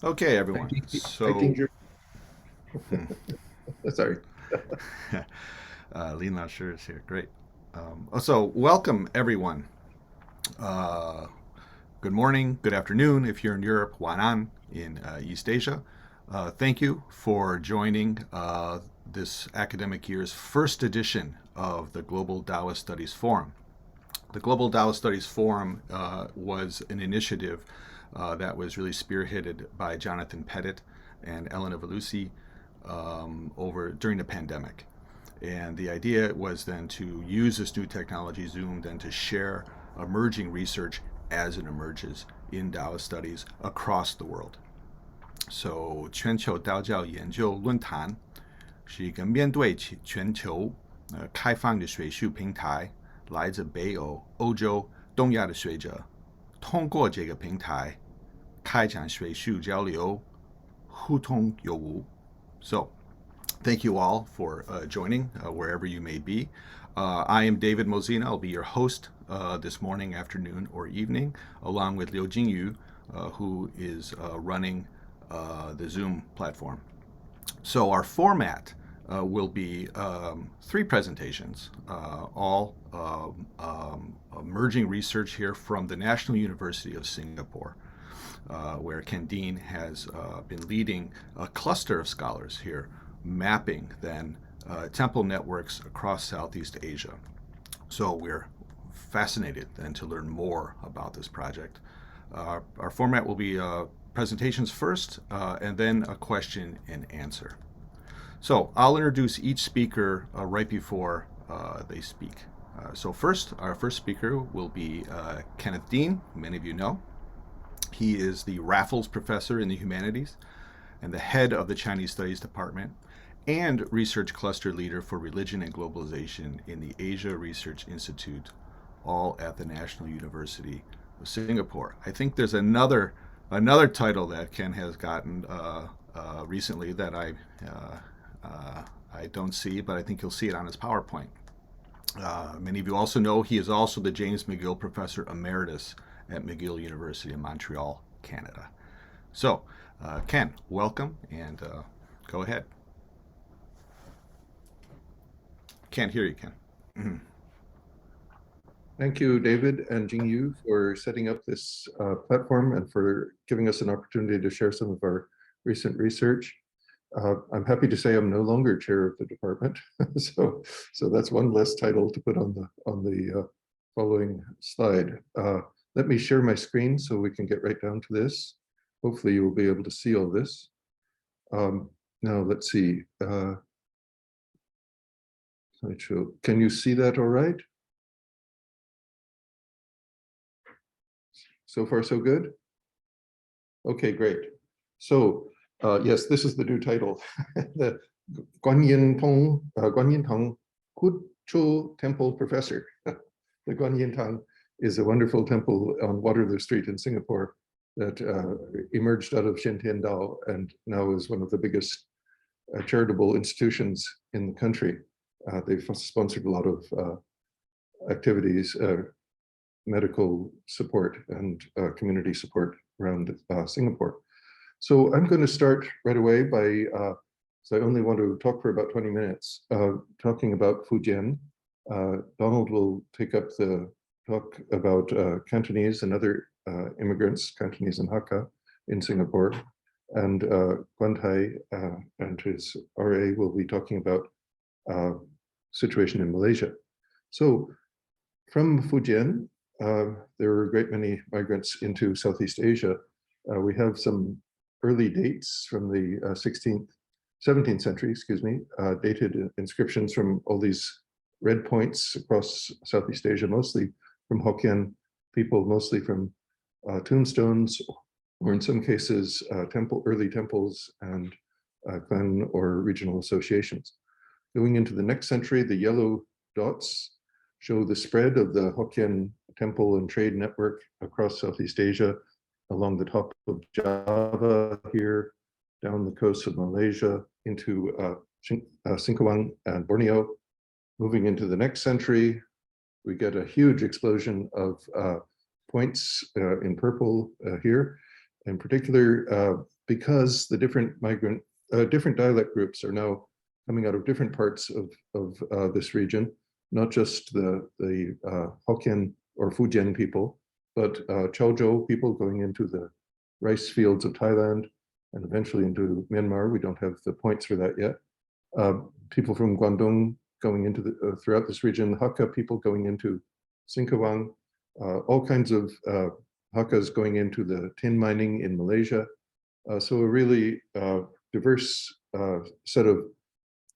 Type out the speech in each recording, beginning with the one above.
Okay, everyone. I think So, you're hmm, sorry. Lin Lao Shi is here. Great. Welcome, everyone. Uh, Good morning, good afternoon if you're in Europe, Wanan in East Asia. Thank you for joining this academic year's first edition of the Global Daoist Studies Forum. The Global Daoist Studies Forum was an initiative that was really spearheaded by Jonathan Pettit and Elena Velusi over during the pandemic. And the idea was then to use this new technology, Zoom, then to share emerging research as it emerges in Taoist studies across the world. So 全球道教研究论坛是一个面对全球开放的学术平台，来自北欧、欧洲、东亚的学者通过这个平台开展学术交流，互通有无。So thank you all for joining wherever you may be. I am David Mosina. I'll be your host this morning, afternoon, or evening, along with Liu Jingyu, who is running the Zoom platform. So our format will be three presentations, all emerging research here from the National University of Singapore, where Ken Dean has been leading a cluster of scholars here, mapping then temple networks across Southeast Asia. So we're fascinated then to learn more about this project. Our format will be presentations first, and then a question and answer. So I'll introduce each speaker right before they speak. Our first speaker will be Kenneth Dean, who many of you know. He is the Raffles Professor in the Humanities and the head of the Chinese Studies Department and research cluster leader for religion and globalization in the Asia Research Institute, all at the National University of Singapore. I think there's another title that Ken has gotten recently that I don't see, but I think you'll see it on his PowerPoint. Many of you also know he is also the James McGill Professor Emeritus at McGill University in Montreal, Canada. So, Ken, welcome, and go ahead. Can't hear you, Ken. Mhm. Thank you, David and Jingyu, for setting up this platform and for giving us an opportunity to share some of our recent research. I'm happy to say I'm no longer chair of the department, so that's one less title to put on the following slide. Let me share my screen so we can get right down to this. Hopefully, you will be able to see all this. Now, let's see. Slideshow. Can you see that all right? So far, so good? Okay, great. So, yes, this is the new title. The Guanyin Tong Kuchu Temple Professor. The Guanyin Tong is a wonderful temple on Waterloo Street in Singapore that emerged out of Shintian Dao and now is one of the biggest charitable institutions in the country. They've sponsored a lot of activities, medical support and community support around Singapore. So I'm going to start right away by, so I only want to talk for about 20 minutes, talking about Fujian. Donald will take up the talk about Cantonese and other immigrants, Cantonese and Hakka in Singapore. And Guan Tai and his RA will be talking about situation in Malaysia. So from Fujian, there were a great many migrants into Southeast Asia. We have some early dates from the 17th century, dated inscriptions from all these red points across Southeast Asia, mostly from Hokkien people, mostly from tombstones, or in some cases, early temples and clan or regional associations. Going into the next century, the yellow dots show the spread of the Hokkien temple and trade network across Southeast Asia, along the top of Java here, down the coast of Malaysia, into Singkawang and Borneo. Moving into the next century, we get a huge explosion of points in purple here. In particular, because the different dialect groups are now coming out of different parts of this region, not just the Hokkien or Fujian people, but Chaozhou people going into the rice fields of Thailand and eventually into Myanmar. We don't have the points for that yet. People from Guangdong going into throughout this region, Hakka people going into Singkawang, all kinds of Hakkas going into the tin mining in Malaysia. So a really diverse set of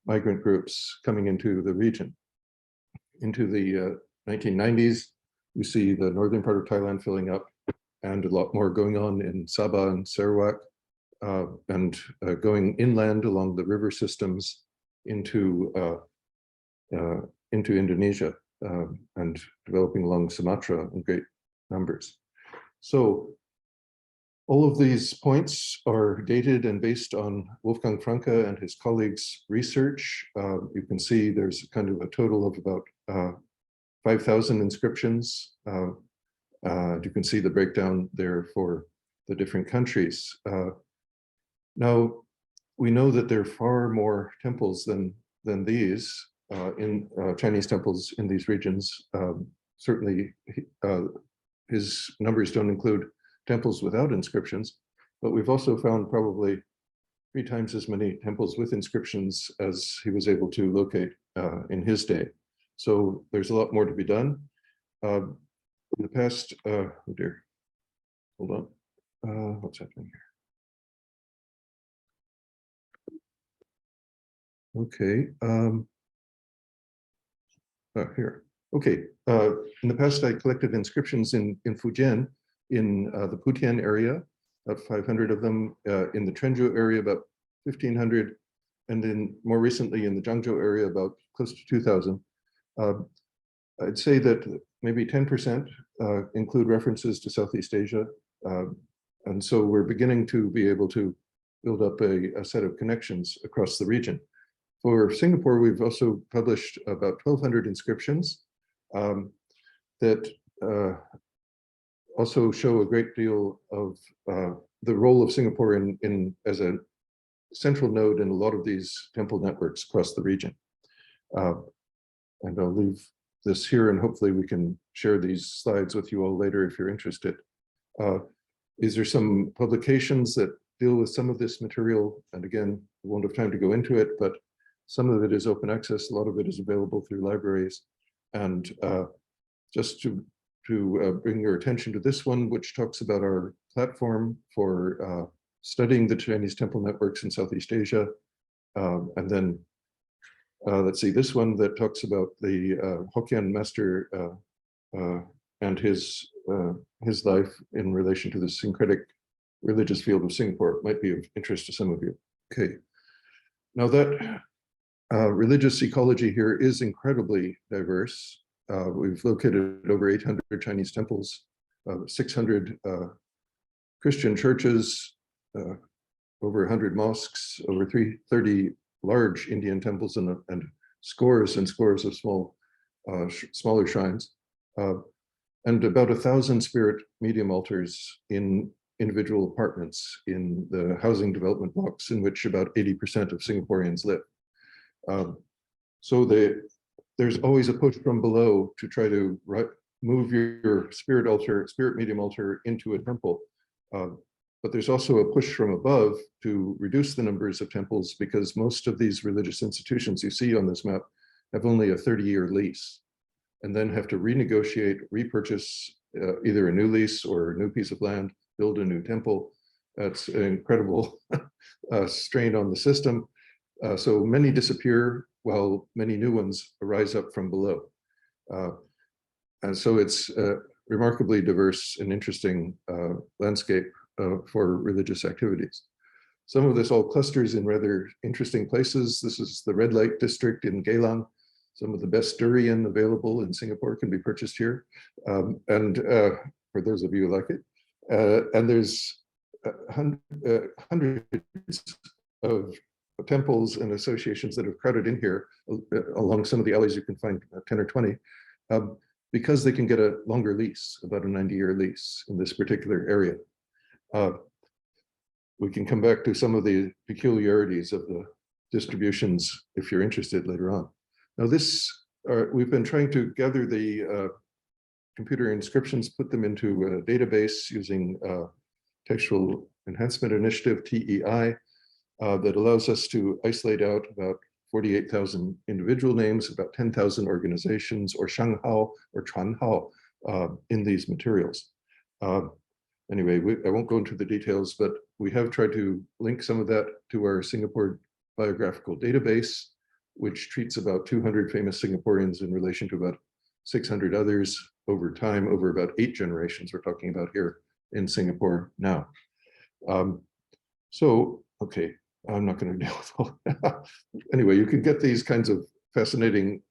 migrant groups coming into the region. Into the 1990s, we see the northern part of Thailand filling up and a lot more going on in Sabah and Sarawak, and going inland along the river systems into Indonesia, and developing along Sumatra in great numbers. So all of these points are dated and based on Wolfgang Franke and his colleagues' research. You can see there's kind of a total of about 5,000 inscriptions. You can see the breakdown there for the different countries. Now, we know that there are far more temples than these in Chinese temples in these regions. Certainly, his numbers don't include temples without inscriptions, but we've also found probably 3 times as many temples with inscriptions as he was able to locate in his day. So there's a lot more to be done. In the past, oh dear, hold on, what's happening here? Okay, here. Okay, in the past I collected inscriptions in Fujian, in the Putian area, about 500 of them, in the Trenzhou area, about 1,500, and then more recently in the Zhangzhou area, about close to 2,000. I'd say that maybe 10% include references to Southeast Asia. And so we're beginning to be able to build up a set of connections across the region. For Singapore, we've also published about 1,200 inscriptions that also show a great deal of the role of Singapore as a central node in a lot of these temple networks across the region. And I'll leave this here, and hopefully we can share these slides with you all later if you're interested. These are some publications that deal with some of this material, and again, we won't have time to go into it, but some of it is open access, a lot of it is available through libraries. And just to bring your attention to this one, which talks about our platform for studying the Chinese temple networks in Southeast Asia. And then let's see, this one that talks about the Hokkien master and his life in relation to the syncretic religious field of Singapore might be of interest to some of you. Okay, now that religious ecology here is incredibly diverse. We've located over 800 Chinese temples, 600 Christian churches, over 100 mosques, over 30 large Indian temples, and scores and scores of smaller shrines, and about 1,000 spirit medium altars in individual apartments in the housing development blocks in which about 80% of Singaporeans live. So there's always a push from below to try to move your spirit medium altar into a temple. But there's also a push from above to reduce the numbers of temples, because most of these religious institutions you see on this map have only a 30-year lease, and then have to renegotiate, repurchase either a new lease or a new piece of land, build a new temple. That's an incredible strain on the system. So many disappear while many new ones arise up from below. And so it's a remarkably diverse and interesting landscape for religious activities. Some of this all clusters in rather interesting places. This is the red light district in Geylang. Some of the best durian available in Singapore can be purchased here. And for those of you who like it. And there's hundreds of temples and associations that have crowded in here along some of the alleys. You can find 10 or 20 because they can get a longer lease, about a 90-year lease in this particular area. we can come back to some of the peculiarities of the distributions if you're interested later on. Now we've been trying to gather the computer inscriptions, put them into a database using Textual Enhancement Initiative, TEI, that allows us to isolate out about 48,000 individual names, about 10,000 organizations, or Shanghao or Chuanhao in these materials. Anyway, I won't go into the details, but we have tried to link some of that to our Singapore biographical database, which treats about 200 famous Singaporeans in relation to about 600 others over time, over about 8 generations we're talking about here in Singapore now. Okay, I'm not going to deal with all that. Anyway, you can get these kinds of fascinating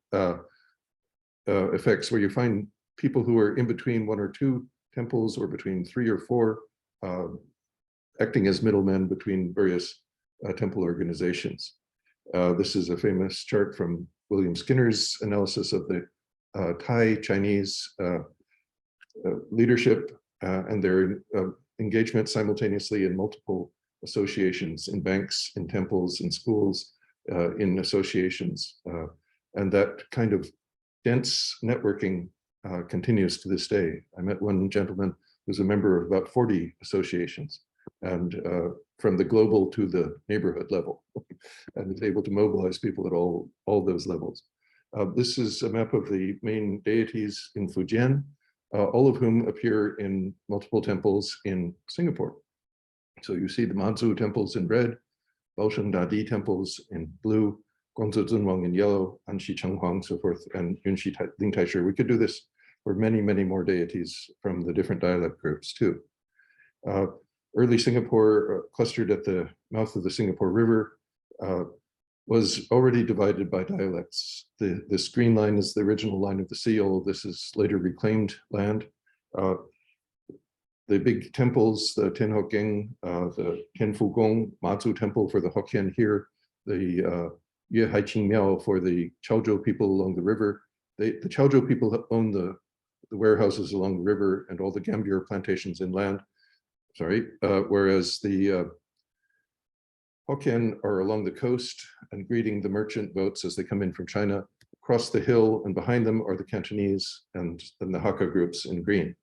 effects where you find people who are in between 1 or 2 temples or between 3 or 4, acting as middlemen between various temple organizations. This is a famous chart from William Skinner's analysis of the Thai Chinese leadership and their engagement simultaneously in multiple associations, in banks, in temples, in schools, in associations. And that kind of dense networking continues to this day. I met one gentleman who's a member of about 40 associations, and from the global to the neighborhood level, and is able to mobilize people at all those levels. This is a map of the main deities in Fujian, all of whom appear in multiple temples in Singapore. So you see the Manzu temples in red, Baosheng Dadi temples in blue, Guangzhou Zunwang in yellow, Anxi Chenghuang, so forth, and Yunxi Ling Taishu. We could do this for many, many more deities from the different dialect groups too. Early Singapore, clustered at the mouth of the Singapore River, was already divided by dialects. This green line is the original line of the sea, although this is later reclaimed land. The big temples, the Ten Hokkien, the Ten Fu Gong, Mazu Temple for the Hokkien here, the Yue Hai Qing Miao for the Chaozhou people along the river. The Chaozhou people own the warehouses along the river and all the Gambier plantations inland. Whereas the Hokkien are along the coast and greeting the merchant boats as they come in from China. Across the hill and behind them are the Cantonese and then the Hakka groups in green.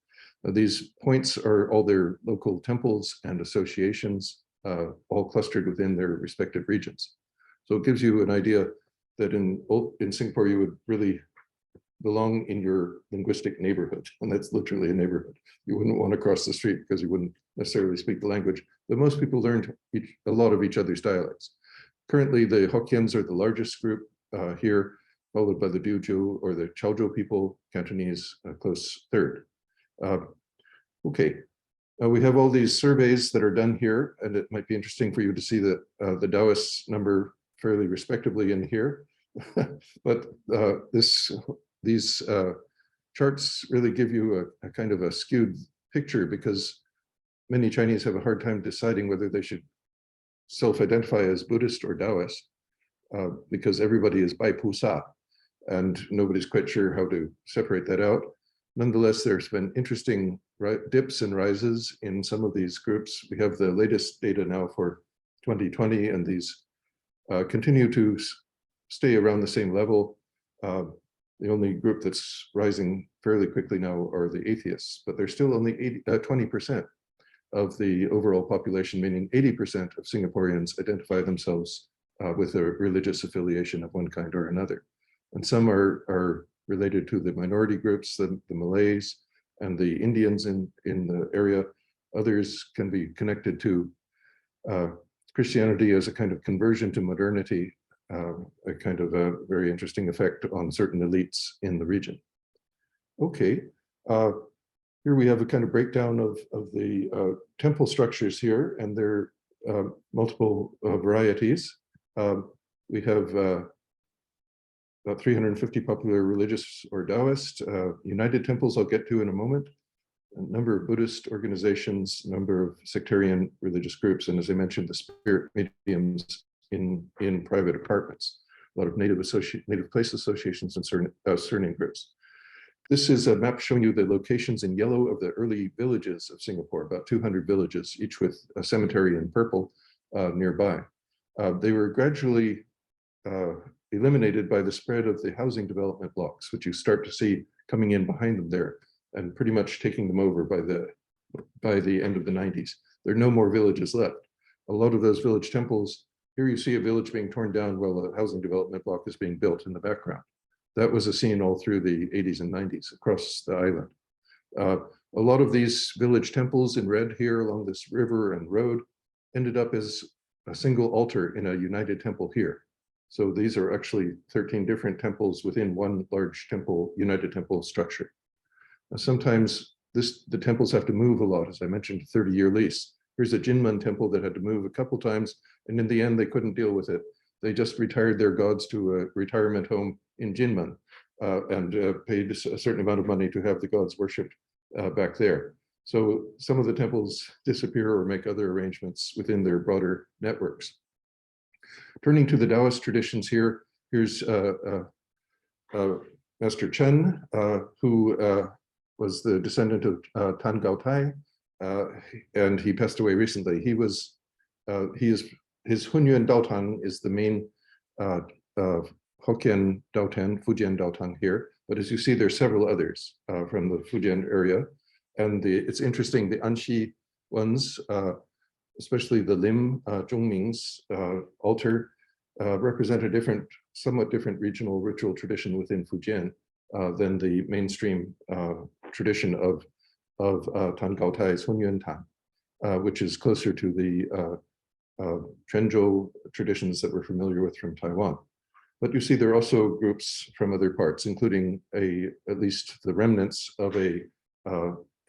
Now, these points are all their local temples and associations, all clustered within their respective regions. So it gives you an idea that in Singapore, you would really belong in your linguistic neighborhood, and that's literally a neighborhood. You wouldn't want to cross the street because you wouldn't necessarily speak the language, but most people learned a lot of each other's dialects. Currently, the Hokkiens are the largest group here, followed by the Diuzhou or the Chaozhou people, Cantonese close third. We have all these surveys that are done here, and it might be interesting for you to see that the Daoist number fairly respectably in here, but these charts really give you a kind of a skewed picture because many Chinese have a hard time deciding whether they should self-identify as Buddhist or Taoist because everybody is Bai Pu Sa and nobody's quite sure how to separate that out. Nonetheless, there's been interesting dips and rises in some of these groups. We have the latest data now for 2020, and these continue to stay around the same level. The only group that's rising fairly quickly now are the atheists, but they're still only 20% of the overall population, meaning 80% of Singaporeans identify themselves with a religious affiliation of one kind or another. And some are related to the minority groups, the Malays and the Indians in the area. Others can be connected to Christianity as a kind of conversion to modernity, a kind of a very interesting effect on certain elites in the region. Okay, here we have a kind of breakdown of the temple structures here, and there are multiple varieties. We have about 350 popular religious or Taoist, united temples I'll get to in a moment, a number of Buddhist organizations, a number of sectarian religious groups, and as I mentioned, the spirit mediums in private apartments, a lot of native place associations and surname groups. This is a map showing you the locations in yellow of the early villages of Singapore, about 200 villages, each with a cemetery in purple nearby. They were gradually eliminated by the spread of the housing development blocks, which you start to see coming in behind them there and pretty much taking them over by the end of the 90s. There are no more villages left. A lot of those village temples, here you see a village being torn down while a housing development block is being built in the background. That was a scene all through the 80s and 90s across the island. A lot of these village temples in red here along this river and road ended up as a single altar in a united temple here. So these are actually 13 different temples within one large temple, united temple structure. Sometimes the temples have to move a lot, as I mentioned, 30-year lease. Here's a Jinman temple that had to move a couple times, and in the end, they couldn't deal with it. They just retired their gods to a retirement home in Jinman and paid a certain amount of money to have the gods worshipped back there. So some of the temples disappear or make other arrangements within their broader networks. Turning to the Daoist traditions here, here's Master Chen, who was the descendant of Tan Gao Tai, and he passed away recently. His Hunyuan Daotang is the main Hokkien Daotang, Fujian Daotang here, but as you see, there's several others from the Fujian area. And it's interesting, the Anxi ones, especially the Lim Zhongming's altar, represent a somewhat different regional ritual tradition within Fujian than the mainstream tradition of Tan Gao Tai's Hunyuan Tang, which is closer to the Quanzhou traditions that we're familiar with from Taiwan. But you see there are also groups from other parts, including at least the remnants of a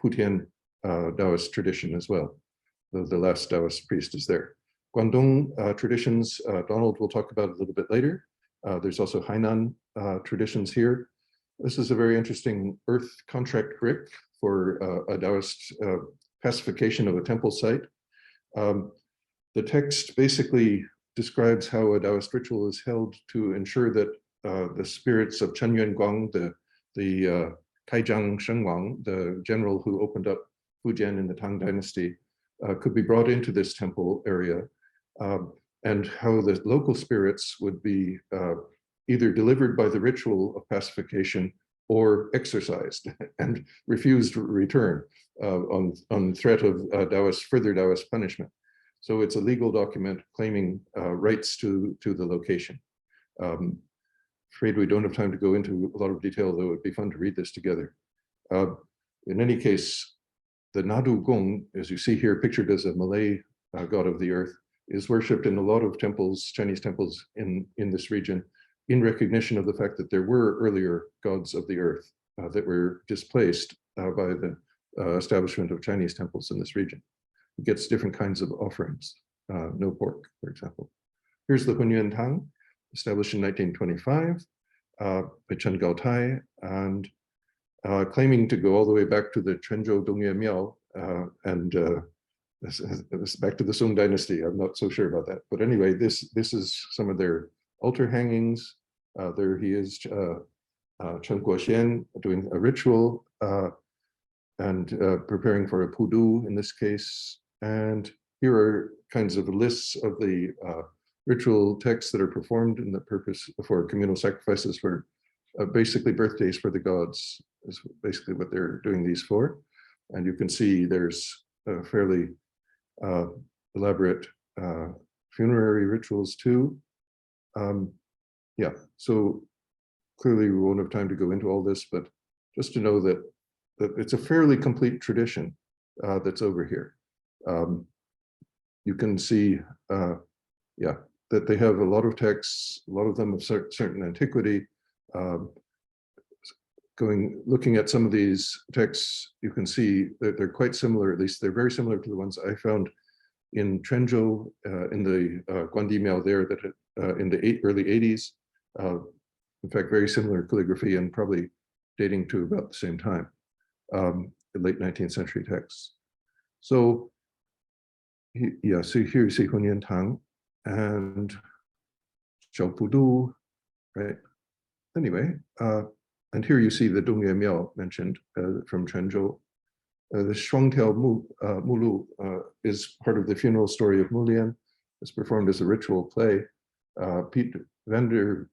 Putian Daoist tradition as well. The last Daoist priest is there. Guangdong traditions, Donald will talk about a little bit later. There's also Hainan traditions here. This is a very interesting earth contract brick for a Daoist pacification of a temple site. The text basically describes how a Daoist ritual is held to ensure that the spirits of Chen Yuanguang, the Taizhang Shengwang, the general who opened up Fujian in the Tang Dynasty, could be brought into this temple area, and how the local spirits would be either delivered by the ritual of pacification or exorcised and refused return on threat of further Daoist punishment. So it's a legal document claiming rights to the location. Afraid we don't have time to go into a lot of detail, though it'd be fun to read this together. In any case, the Nadu Gong, as you see here, pictured as a Malay god of the earth, is worshipped in a lot of temples, Chinese temples in this region, in recognition of the fact that there were earlier gods of the earth that were displaced by the establishment of Chinese temples in this region. It gets different kinds of offerings, no pork, for example. Here's the Hunyuan Tang, established in 1925 by Chen Gaotai, and claiming to go all the way back to the Quanzhou Dongyue Miao and this back to the Song Dynasty. I'm not so sure about that, but anyway, this is some of their altar hangings. There he is, Chen Guoxian, doing a ritual and preparing for a pudu in this case. And here are kinds of lists of the ritual texts that are performed in the purpose for communal sacrifices for basically birthdays for the gods is basically what they're doing these for. And you can see there's fairly elaborate funerary rituals too. Yeah, so clearly we won't have time to go into all this, but just to know that it's a fairly complete tradition that's over here. You can see, yeah, that they have a lot of texts, a lot of them of certain antiquity. Looking at some of these texts, you can see that they're quite similar, at least they're very similar to the ones I found in Quanzhou, in the Guandi Miao there, that in the early 80s. In fact, very similar calligraphy and probably dating to about the same time, the late 19th century texts. So, yeah, so here you see Hunyuan Tang and Xiao Pudu, right? Anyway, And here you see the Dongyue Miao mentioned from Quanzhou. The Shuangtiao Mulu is part of the funeral story of Mulian. It's performed as a ritual play. Piet van der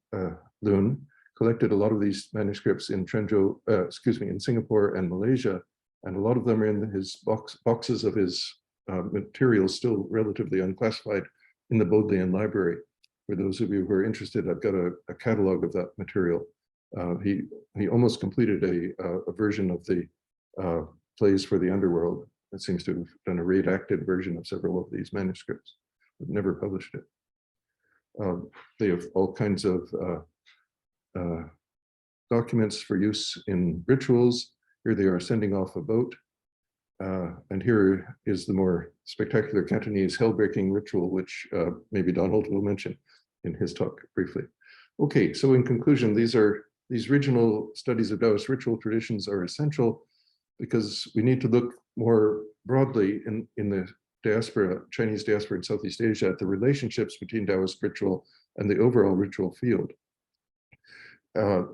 Loon collected a lot of these manuscripts in in Singapore and Malaysia, and a lot of them are in his boxes of his materials, still relatively unclassified, in the Bodleian Library. For those of you who are interested, I've got a catalog of that material. He almost completed a version of the plays for the underworld. It seems to have done a redacted version of several of these manuscripts, but never published it. They have all kinds of documents for use in rituals. Here they are sending off a boat. And here is the more spectacular Cantonese hell-breaking ritual, which maybe Donald will mention in his talk briefly. Okay, so in conclusion, these regional studies of Daoist ritual traditions are essential because we need to look more broadly in the diaspora, Chinese diaspora in Southeast Asia, at the relationships between Daoist ritual and the overall ritual field.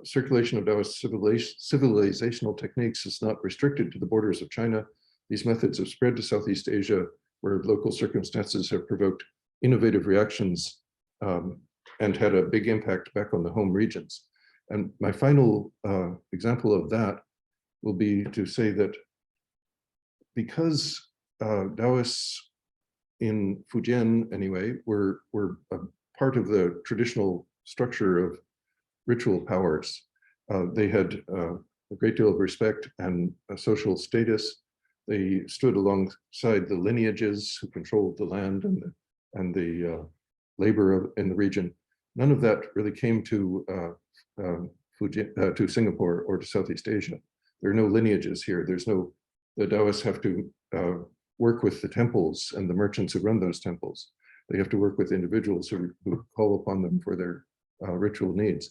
Circulation of Daoist civilizational techniques is not restricted to the borders of China. These methods have spread to Southeast Asia, where local circumstances have provoked innovative reactions and had a big impact back on the home regions. And my final example of that will be to say that because Daoists in Fujian, anyway, were a part of the traditional structure of ritual powers, they had a great deal of respect and a social status. They stood alongside the lineages who controlled the land and the labor in the region. None of that really came to Singapore or to Southeast Asia. There are no lineages here. The Daoists have to work with the temples and the merchants who run those temples. They have to work with individuals who call upon them for their ritual needs.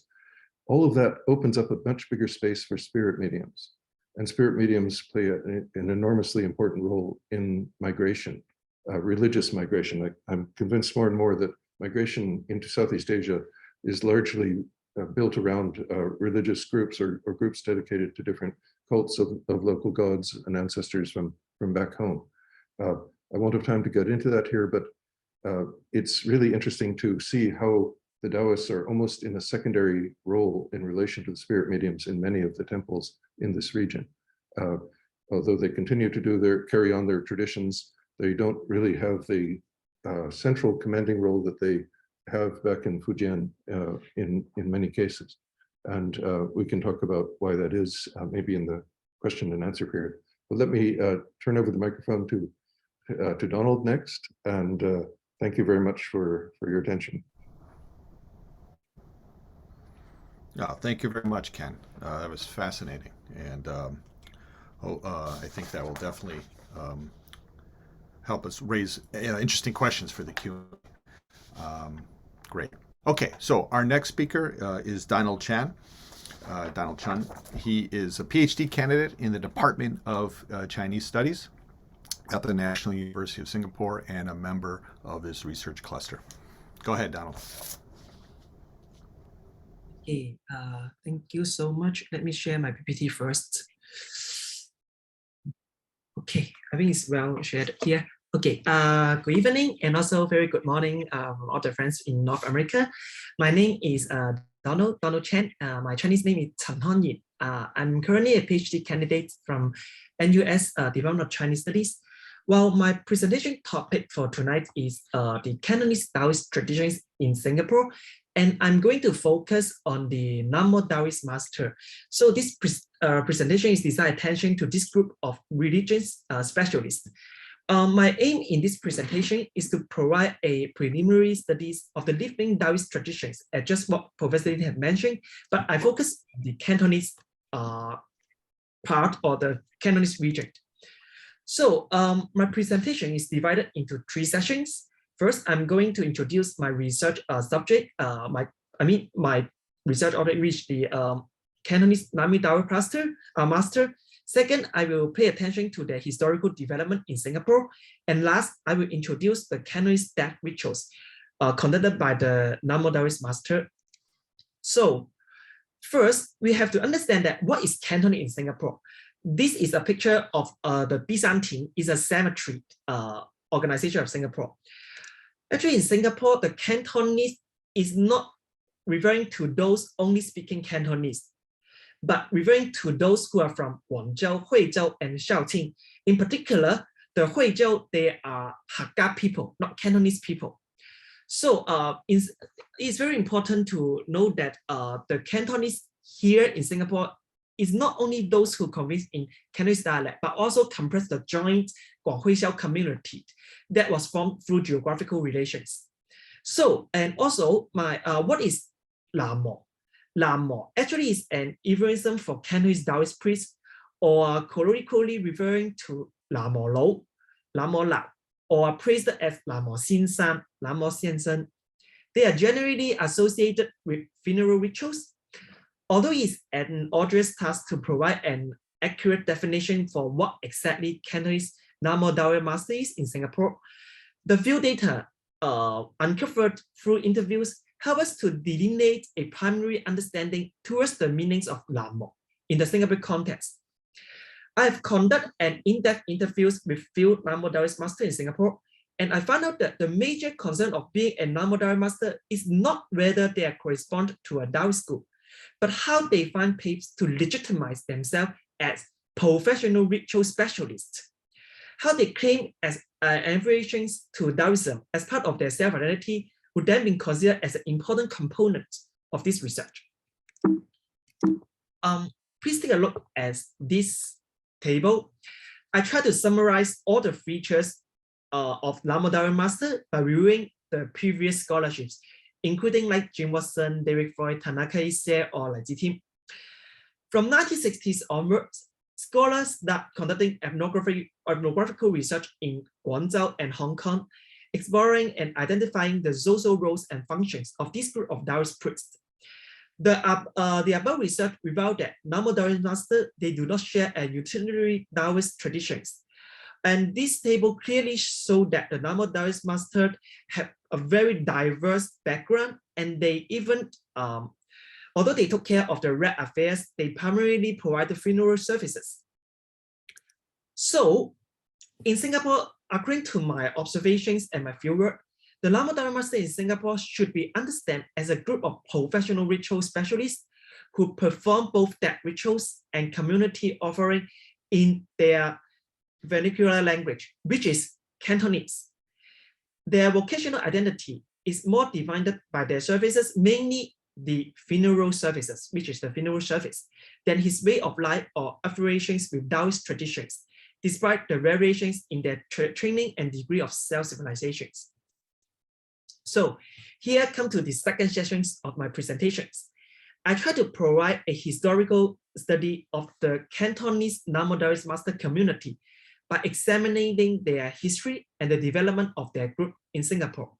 All of that opens up a much bigger space for spirit mediums. And spirit mediums play an enormously important role in migration, religious migration. I'm convinced more and more that migration into Southeast Asia is largely built around religious groups or groups dedicated to different cults of local gods and ancestors from back home. I won't have time to get into that here, but it's really interesting to see how the Daoists are almost in a secondary role in relation to the spirit mediums in many of the temples in this region. Although they continue to carry on their traditions, they don't really have the central commanding role that they have back in Fujian in many cases. And we can talk about why that is maybe in the question and answer period. But let me turn over the microphone to Donald next. And thank you very much for your attention. Thank you very much, Ken. That was fascinating. And I think that will definitely help us raise interesting questions for the Q&A. Great. Okay, so our next speaker is Donald Chan. Donald Chan. He is a PhD candidate in the Department of Chinese Studies at the National University of Singapore and a member of this research cluster. Go ahead, Donald. Okay, thank you so much. Let me share my PPT first. Okay, I think it's well shared here. Okay, good evening and also very good morning, all the friends in North America. My name is Donald Chan. My Chinese name is Chen Hongyin. I'm currently a PhD candidate from NUS Department of Chinese Studies. Well, my presentation topic for tonight is the Cantonese Daoist traditions in Singapore. And I'm going to focus on the Nam-Mo Daoist master. So this presentation is designed attention to this group of religious specialists. My aim in this presentation is to provide a preliminary studies of the living Daoist traditions, just what Professor Dean have mentioned, but I focus on the Cantonese part or the Cantonese region. So my presentation is divided into 3 sessions. First, I'm going to introduce my research subject. My research already reached the Cantonese Nam-Mo Daoist master. Second, I will pay attention to the historical development in Singapore. And last, I will introduce the Cantonese death rituals conducted by the Nam-Mo Daoist master. So First, we have to understand that what is Canton in Singapore. This is a picture of the Byzantine Cemetery organization of Singapore. Actually, in Singapore, the Cantonese is not referring to those only speaking Cantonese, but referring to those who are from Guangzhou, Huizhou, and Shaoqing. In particular, the Huizhou, they are Hakka people, not Cantonese people. So it's very important to know that the Cantonese here in Singapore is not only those who converse in Cantonese dialect, but also compress the joint Guanghuixiao community that was formed through geographical relations. So, and also what is Lamo? Lamo actually is an euphemism for Cantonese Daoist priest, or colloquially referring to Lamo Lo, Lamo Lao, or priest as Lamo Xin San, Lamo Xian Sen. They are generally associated with funeral rituals. Although it's an arduous task to provide an accurate definition for what exactly Cantonese Lamo Daoist master is in Singapore, the field data uncovered through interviews help us to delineate a primary understanding towards the meanings of Lamo in the Singapore context. I have conducted an in-depth interviews with few Lamo Daoist masters in Singapore, and I found out that the major concern of being a Lamo Daoist master is not whether they correspond to a Daoist school, but how they find papers to legitimize themselves as professional ritual specialists. How they claim as affiliations to Daoism as part of their self-identity would then be considered as an important component of this research. Please take a look at this table. I try to summarize all the features of Lamo Daoist master by reviewing the previous scholarships, including like Jim Watson, David Foy, Tanaka Ise, or Lai Jitim. From 1960s onwards, scholars that conducting ethnographical research in Guangzhou and Hong Kong, exploring and identifying the social roles and functions of this group of Daoist priests. The above research revealed that Lamo Daoist masters, they do not share a utilitarian Daoist traditions. And this table clearly shows that the Lamo Daoist masters have a very diverse background, and they even, although they took care of the red affairs, they primarily provided funeral services. So, in Singapore, according to my observations and my fieldwork, the Lamo Daoist master in Singapore should be understood as a group of professional ritual specialists who perform both death rituals and community offering in their vernacular language, which is Cantonese. Their vocational identity is more defined by their services, mainly the funeral services, which is the funeral service, than his way of life or affiliations with Daoist traditions, despite the variations in their training and degree of self-civilizations. So here come to the second session of my presentations. I try to provide a historical study of the Cantonese Lamo Daoist master community by examining their history and the development of their group in Singapore.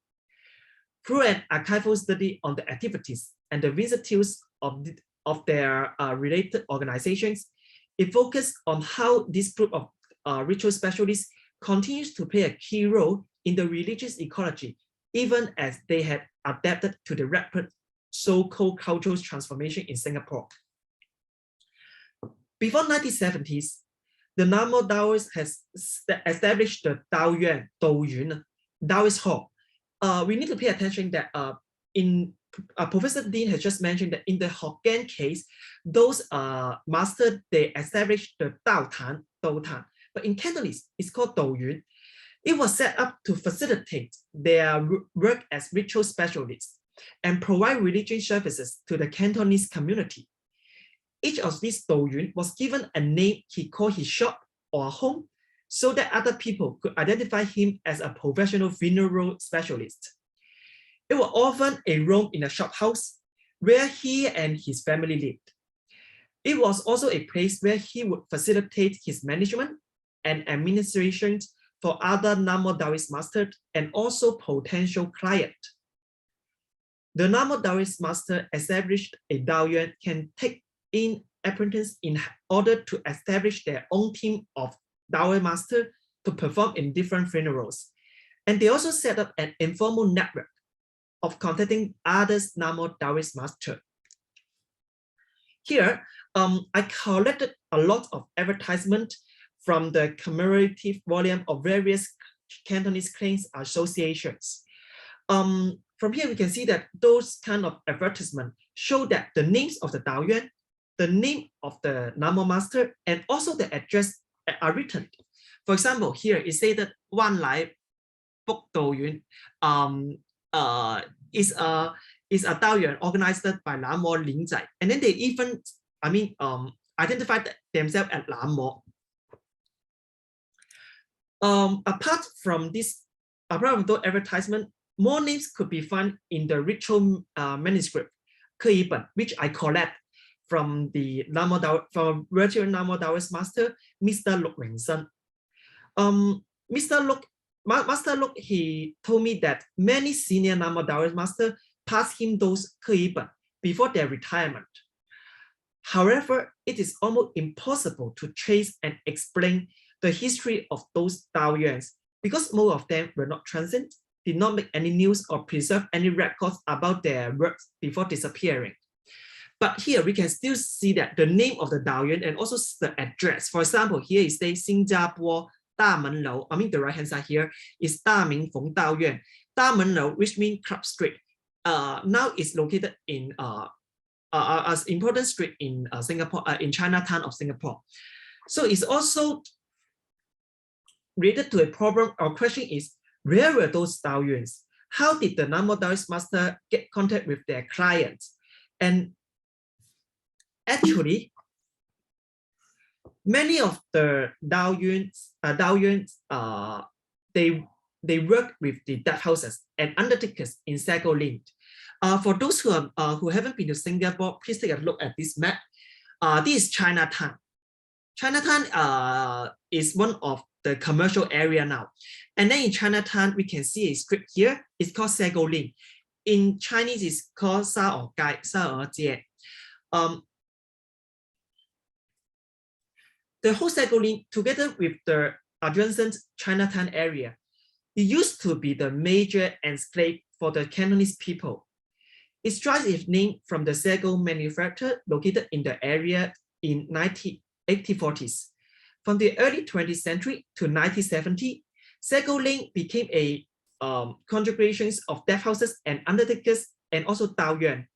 Through an archival study on the activities and the vicissitudes of their related organizations, it focused on how this group of ritual specialists continues to play a key role in the religious ecology, even as they had adapted to the rapid so-called cultural transformation in Singapore. Before 1970s, the Lamo Daoist has established the Daoyuan, Daoist Hall. We need to pay attention that Professor Dean has just mentioned that in the Hokkien case, those masters, they established the Daotan, but in Cantonese, it's called Daoyun. It was set up to facilitate their work as ritual specialists and provide religious services to the Cantonese community. Each of these Daoyun was given a name he called his shop or home, so that other people could identify him as a professional funeral specialist. It was often a room in a shop house where he and his family lived. It was also a place where he would facilitate his management and administration for other Lamo Daoist masters and also potential clients. The Lamo Daoist master established a Daoyuan can take in apprentices in order to establish their own team of Daoist masters to perform in different funerals. And they also set up an informal network of contacting other Lamo Daoist masters. Here, I collected a lot of advertisement from the commemorative volume of various Cantonese claims associations. From here, we can see that those kind of advertisements show that the names of the Daoyuan, the name of the Namo master, and also the address are written. For example, here it says that Wan Lai Bok Daoyuan is a Daoyuan organized by Namo Lin Zai, and then they even, identified themselves as Namo. Apart from those advertisement, more names could be found in the ritual manuscript, which I collect from the from virtual Namo Daoist master, Mr. Luk Wingsen. Master Luk, he told me that many senior Namo Daoist masters passed him those before their retirement. However, it is almost impossible to trace and explain the history of those Daoyuans because most of them were not transient, did not make any news or preserve any records about their works before disappearing. But here we can still see that the name of the Daoyuan and also the address. For example, here is the Singapore Damen Lou. The right hand side here is Daming Feng Daoyuan. Damen Lou, which means Club Street, now is located in as important street in Singapore, in Chinatown of Singapore. So it's also related to a problem or question is, where were those Daoyuans? How did the Namo Daoist master get contact with their clients? And actually, many of the Daoyuans, they work with the death houses and undertakers in Sago Link. For those who haven't been to Singapore, please take a look at this map. This is Chinatown. Chinatown is one of the commercial area now. And then in Chinatown, we can see a street here. It's called Sago Link. In Chinese, it's called Sa Or Gai, Sa Or Jie. The whole Sago Link, together with the adjacent Chinatown area, it used to be the major enclave for the Cantonese people. It derives its name from the sago manufacturer located in the area in 1840s. From the early 20th century to 1970, Sago Link became a congregation of death houses and undertakers and also Daoyuan.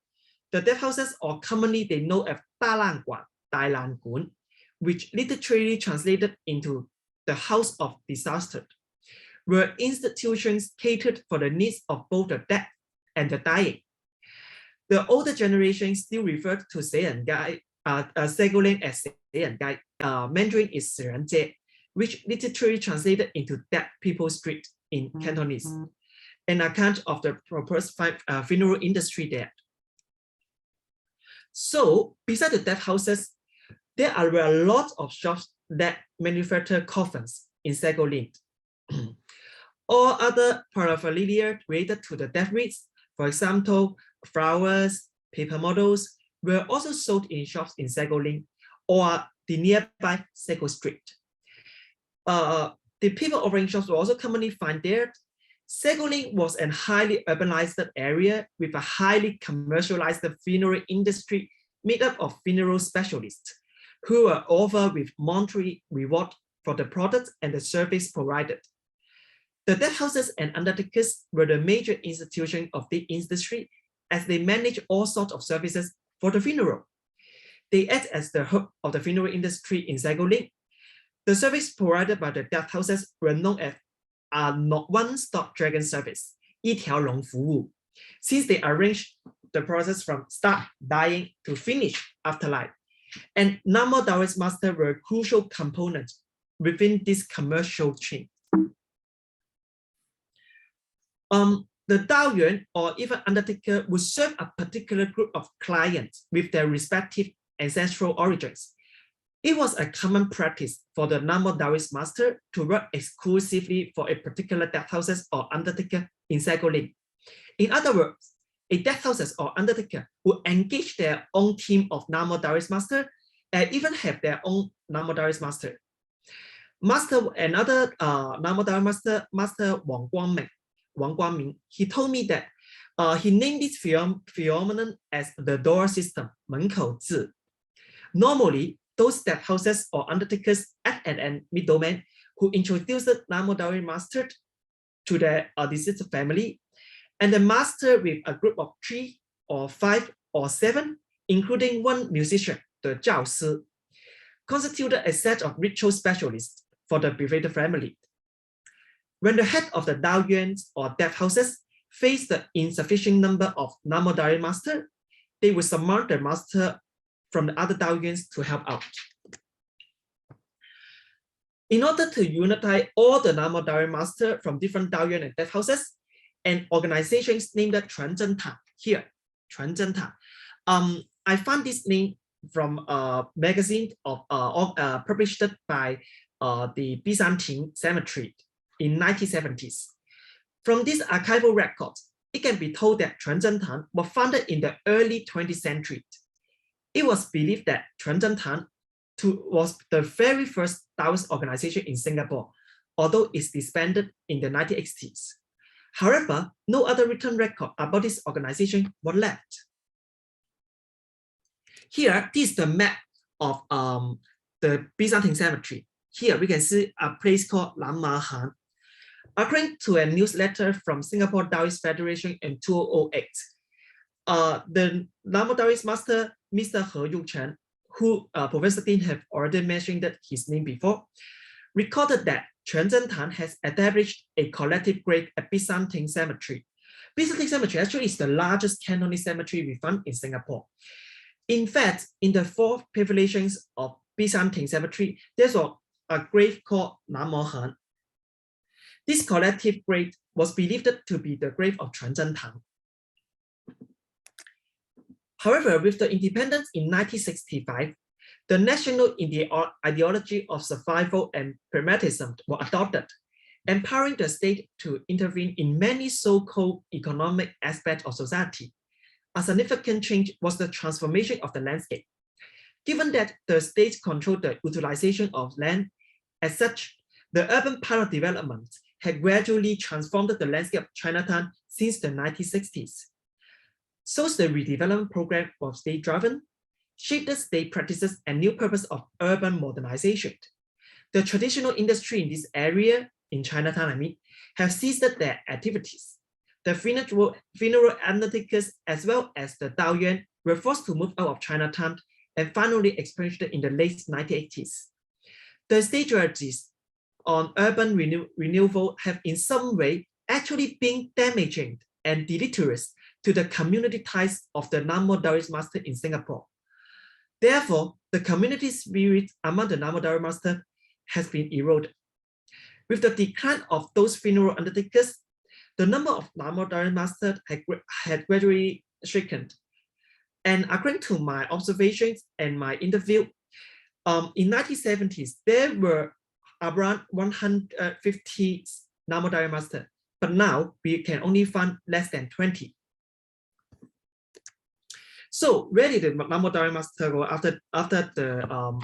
The death houses, or commonly they know as Da Lan Guan, Dai Lan Guan, which literally translated into the house of disaster, were institutions catered for the needs of both the dead and the dying. The older generation still referred to Sago Link as Gai. Mandarin is Jie, which literally translated into dead people's street in Cantonese, an account of the proposed funeral industry there. So, besides the death houses, there are a lot of shops that manufacture coffins in Sago Link. All other paraphernalia related to the death rites, for example, flowers, paper models, were also sold in shops in Sago Link or the nearby Sago Street. The people offering shops were also commonly found there. Sago Link was a highly urbanized area with a highly commercialized funeral industry made up of funeral specialists who were offered with monetary reward for the products and the service provided. The death houses and undertakers were the major institution of the industry as they manage all sorts of services for the funeral. They act as the hub of the funeral industry in Sago Link. The service provided by the death houses were known as a one-stop dragon service, 一条龙服务, since they arranged the process from start, dying, to finish afterlife. And Namo Daoist masters were a crucial component within this commercial chain. The Daoyuan or even undertaker would serve a particular group of clients with their respective ancestral origins. It was a common practice for the Namo Daoist master to work exclusively for a particular death houses or undertaker in Sago Link. In other words, a death houses or undertaker would engage their own team of Namo Daoist master and even have their own Namo Daoist master. Another Namo Daoist master, Wang Guangming, he told me that he named this phenomenon as the door system, 门口字. Normally, those death houses or undertakers act as a middleman who introduced the Namodari master to the deceased family, and the master with a group of 3 or 5 or 7, including one musician, the Zhao Si, constituted a set of ritual specialists for the bereaved family. When the head of the Daoyuans or death houses faced the insufficient number of Namodari master, they would summon the master from the other Daoyuans to help out. In order to unify all the Namodari master from different Daoyuan and death houses, an organization named Chinatown here, Chinatown. I found this name from a magazine published by the Byzantine Cemetery in 1970s. From this archival record, it can be told that Chinatown was founded in the early 20th century. It was believed that Chinatown was the very first Daoist organization in Singapore, although it's disbanded in the 1980s. However, no other written record about this organization was left. Here, this is the map of the Byzantine Cemetery. Here we can see a place called Lam Ma Han. According to a newsletter from Singapore Daoist Federation in 2008, the Namodari master, Mr. He Yuchen, who Professor Dean have already mentioned his name before, recorded that Chinatown has established a collective grave at Byzantine Cemetery. Byzantine Cemetery actually is the largest Cantonese cemetery we found in Singapore. In fact, in the 4 pavilions of Byzantine Cemetery, there's a grave called Nam Mo Han. This collective grave was believed to be the grave of Chinatown. However, with the independence in 1965, the national ideology of survival and pragmatism was adopted, empowering the state to intervene in many so-called economic aspects of society. A significant change was the transformation of the landscape. Given that the state controlled the utilization of land, as such, the urban part of development had gradually transformed the landscape of Chinatown since the 1960s. So the redevelopment program was state-driven, shaped the state practices and new purpose of urban modernization. The traditional industry in this area, in Chinatown, have ceased their activities. The funeral undertakers, as well as the Daoyuan, were forced to move out of Chinatown and finally experienced in the late 1980s. The state strategies on urban renewal have in some way actually been damaging and deleterious to the community ties of the Namodari master in Singapore. Therefore, the community spirit among the Namodari master has been eroded. With the decline of those funeral undertakers, the number of Namodari masters had gradually shrunken. And according to my observations and my interview, in 1970s, there were around 150 Namodari masters, but now we can only find less than 20. So where did the Namodari master go after the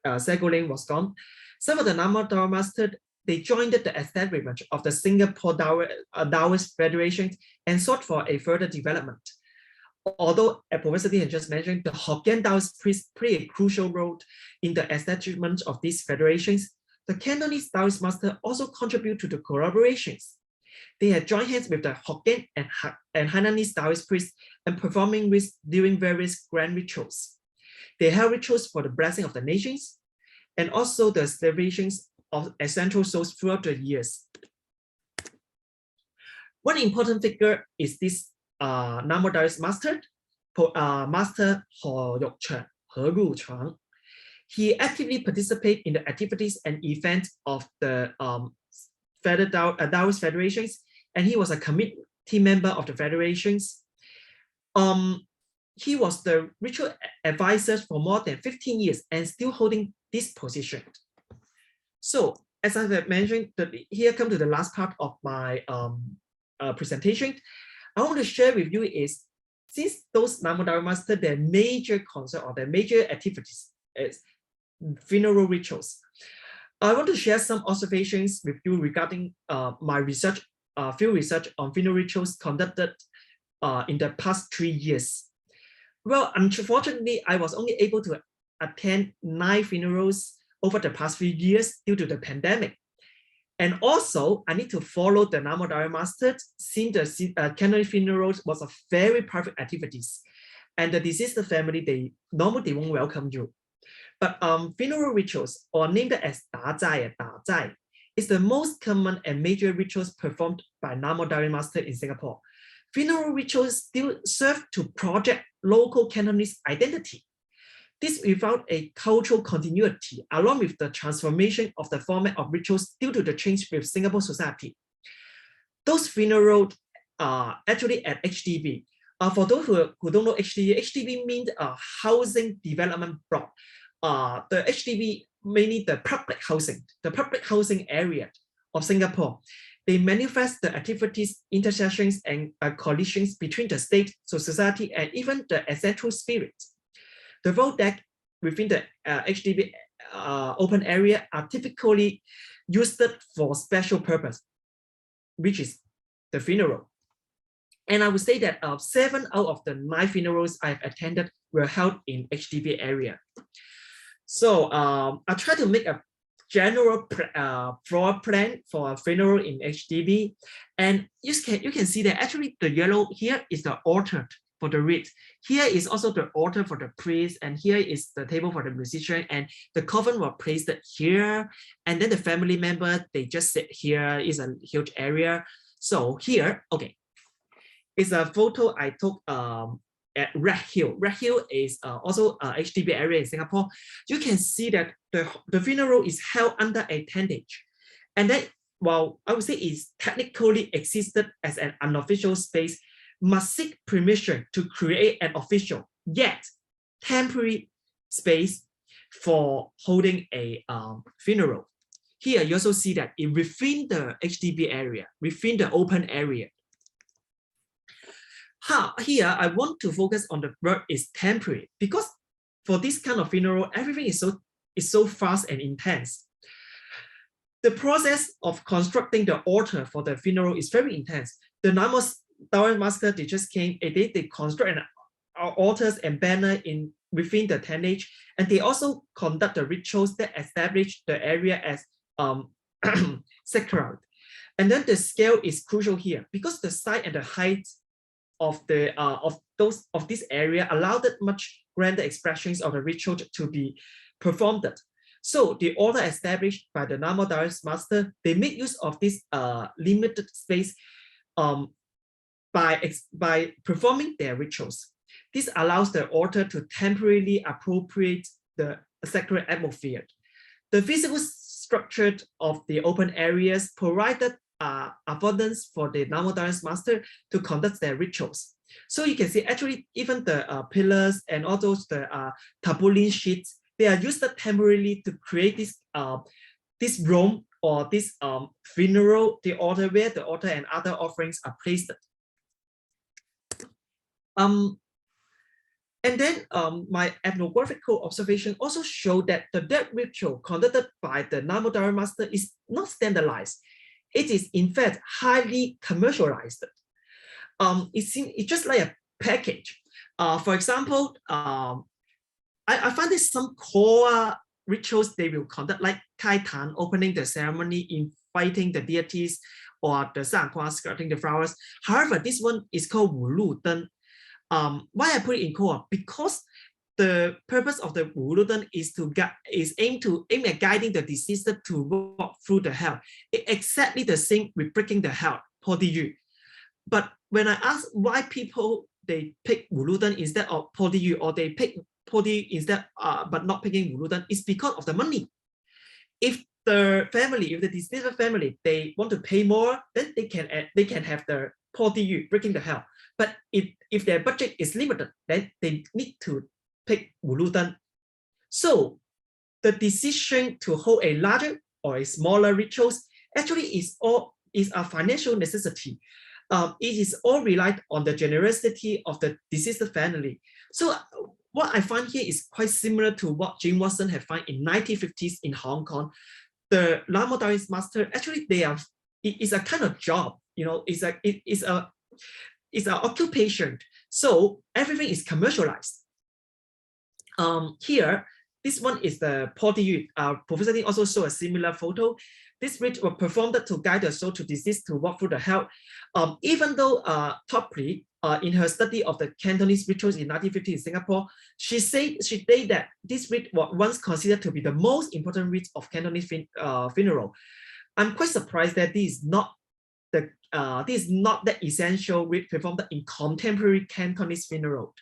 Seguling was gone? Some of the Namodari masters, they joined the establishment of the Singapore Daoist Federation and sought for a further development. Although, as Professor Dean just mentioned, the Hokkien Daoist priests play a crucial role in the establishment of these federations, the Cantonese Daoist master also contribute to the collaborations. They had joined hands with the Hokkien and Hainanese Daoist priests and performing during various grand rituals. They held rituals for the blessing of the nations and also the celebrations of essential souls throughout the years. One important figure is this Namodari master, Master He Yuchen. He actively participated in the activities and events of the Daoist federations, and he was a committee member of the federations. He was the ritual advisor for more than 15 years and still holding this position. So, as I have mentioned, here come to the last part of my presentation. I want to share with you is, since those Namodari masters, their major concern or their major activities is funeral rituals. I want to share some observations with you regarding my research, field research on funeral rituals conducted in the past 3 years. Well, unfortunately, I was only able to attend 9 funerals over the past few years due to the pandemic. And also, I need to follow the Namo Daoist Master since the Canton funerals was a very private activities. And the deceased family, they normally won't welcome you. But funeral rituals, or named as Da Zai, is the most common and major rituals performed by Namo Daoist Master in Singapore. Funeral rituals still serve to project local Cantonese identity. This without a cultural continuity, along with the transformation of the format of rituals due to the change with Singapore society. Those funerals are actually at HDB. For those who don't know HDB means a housing development block. The HDB, mainly the public housing area of Singapore. They manifest the activities, intersections, and collisions between the state, society, and even the ancestral spirit. The road deck within the HDB open area are typically used for special purpose, which is the funeral. And I would say that 7 out of the 9 funerals I've attended were held in HDB area. So I try to make a general floor plan for a funeral in HDB, and you can see that actually the yellow here is the altar for the rite. Here is also the altar for the priest, and here is the table for the musician, and the coffin was placed here, and then the family member, they just sit here. Is a huge area. So here, okay, it's a photo I took at Red Hill. Red Hill is also a HDB area in Singapore. You can see that the funeral is held under a tentage. And then, while I would say it's technically existed as an unofficial space, must seek permission to create an official, yet temporary space for holding a funeral. Here, you also see that within the HDB area, within the open area. Here, I want to focus on the word is temporary, because for this kind of funeral, everything is so fast and intense. The process of constructing the altar for the funeral is very intense. The Namo Daoist Master, they just came, they construct altars and banner within the tentage, and they also conduct the rituals that establish the area as sacred. And then the scale is crucial here, because the size and the height of this area allowed much grander expressions of the ritual to be performed. So the order established by the Namo Daoist Master, they make use of this limited space by performing their rituals. This allows the altar to temporarily appropriate the sacred atmosphere. The physical structure of the open areas provided abundance for the Namo Daoist Master to conduct their rituals. So you can see actually even the pillars and all those the tarpaulin sheets, they are used temporarily to create this room or this funeral, the altar where the altar and other offerings are placed. And then my ethnographical observation also showed that the death ritual conducted by the Namo Daoist Master is not standardized. It is in fact highly commercialized. It's just like a package. For example, I find that some core rituals they will conduct, like Canton, opening the ceremony, inviting the deities, or the Sangua, skirting the flowers. However, this one is called Wulu Den. Why I put it in core? Because the purpose of the Wulu Den is aimed at guiding the deceased to walk through the hell. It's exactly the same with breaking the hell, Podiyu. But when I ask why people they pick Wulu Den instead of Podiyu, or they pick Podiyu instead, but not picking Wulu Den, it's because of the money. If the deceased family, they want to pay more, then they can have the Podiyu, breaking the hell. But if their budget is limited, then they need to pick Wulu Den. So the decision to hold a larger or a smaller rituals actually is a financial necessity. It is all relied on the generosity of the deceased family. So what I find here is quite similar to what Jim Watson had found in 1950s in Hong Kong. The Namo Daoist Master, actually it's a kind of job, it's an occupation. So everything is commercialized. Here, this one is the potty. Professor Dean also saw a similar photo. This rite was performed to guide the soul to deceased to walk through the hell. Even though Topley, in her study of the Cantonese rituals in 1950 in Singapore, she said that this rite was once considered to be the most important rite of Cantonese funeral. I'm quite surprised that this is not the essential rite performed in contemporary Cantonese funeral.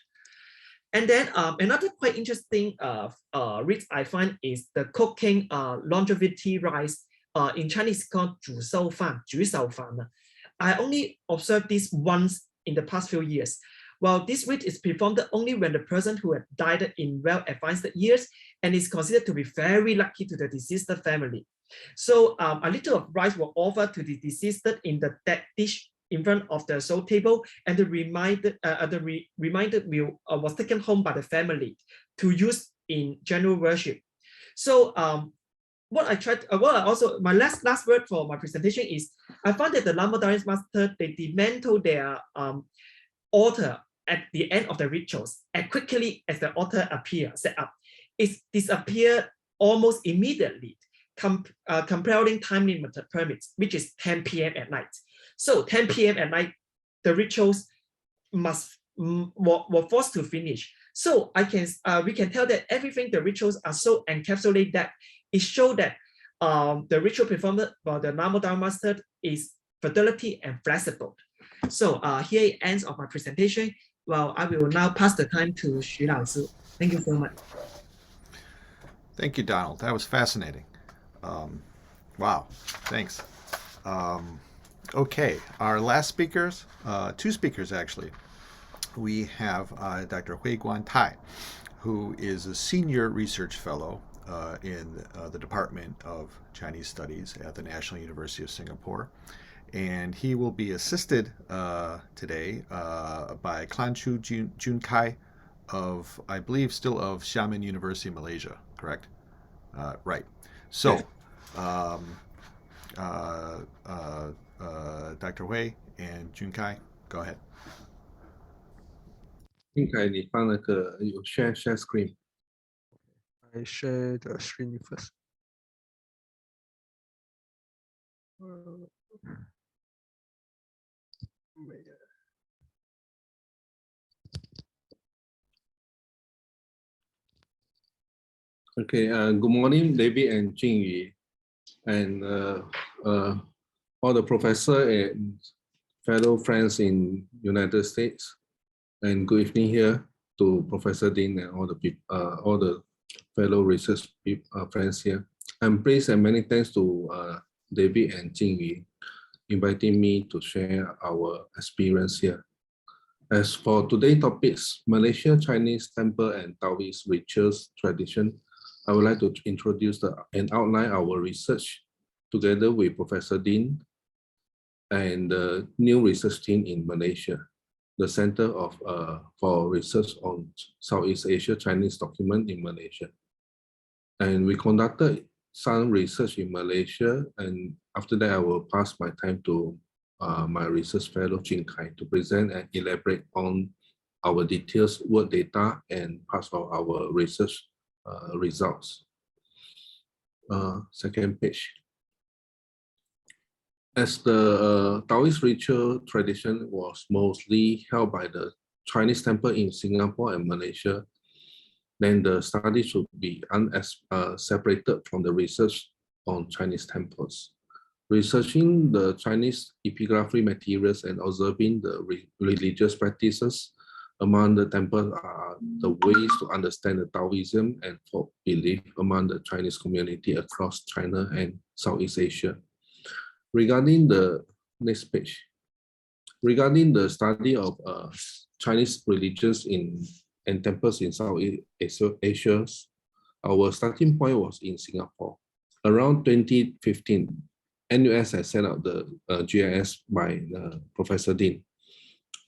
And then another quite interesting rite I find is the cooking longevity rice. In Chinese called 煮熟饭, 煮熟饭. I only observed this once in the past few years. Well, this rite is performed only when the person who had died in well advanced years and is considered to be very lucky to the deceased family. So a little of rice was offered to the deceased in the dead dish in front of the soul table, and the reminder meal was taken home by the family to use in general worship. So my last word for my presentation is, I found that the Lama Daoist master, they dismantle their altar at the end of the rituals as quickly as the altar set up. It disappeared almost immediately, compelling time limited permits, which is 10 p.m. at night. So 10 p.m. at night, the rituals were forced to finish. So we can tell that everything, the rituals are so encapsulated that it shows that the ritual performed by the Lama Daoist master is fidelity and flexible. So here it ends of my presentation. Well, I will now pass the time to Xu Laozi. Thank you so much. Thank you, Donald. That was fascinating. Wow, thanks. Okay, our last speakers, two speakers actually. We have Dr. Hui Guan Tai, who is a senior research fellow in the Department of Chinese Studies at the National University of Singapore. And he will be assisted today by Klanchu Jun Kai of, I believe, still of Xiamen University, Malaysia, correct? Right. So, Dr. Hui and Jun Kai, go ahead. 应该你放那个有 share screen。 I share the screen first. Okay, good morning, David and Jingyu, and all the professor and fellow friends in United States, and good evening here to Professor Dean and all the people, all the fellow research friends here. I'm pleased and many thanks to David and Jingyu inviting me to share our experience here. As for today's topics, Malaysia Chinese temple and Daoist rituals tradition, I would like to introduce and outline our research together with Professor Dean and the new research team in Malaysia, the Center for Research on Southeast Asia Chinese Document in Malaysia. And we conducted some research in Malaysia, and after that I will pass my time to my research fellow Jin Kai to present and elaborate on our details, work data, and parts of our research results. Second page. As the Daoist ritual tradition was mostly held by the Chinese temple in Singapore and Malaysia, then the study should be separated from the research on Chinese temples. Researching the Chinese epigraphy materials and observing the religious practices among the temples are the ways to understand the Taoism and folk belief among the Chinese community across China and Southeast Asia. Regarding the next page, regarding the study of Chinese religions and temples in Southeast Asia, our starting point was in Singapore. Around 2015, NUS has set up the GIS by Professor Dean.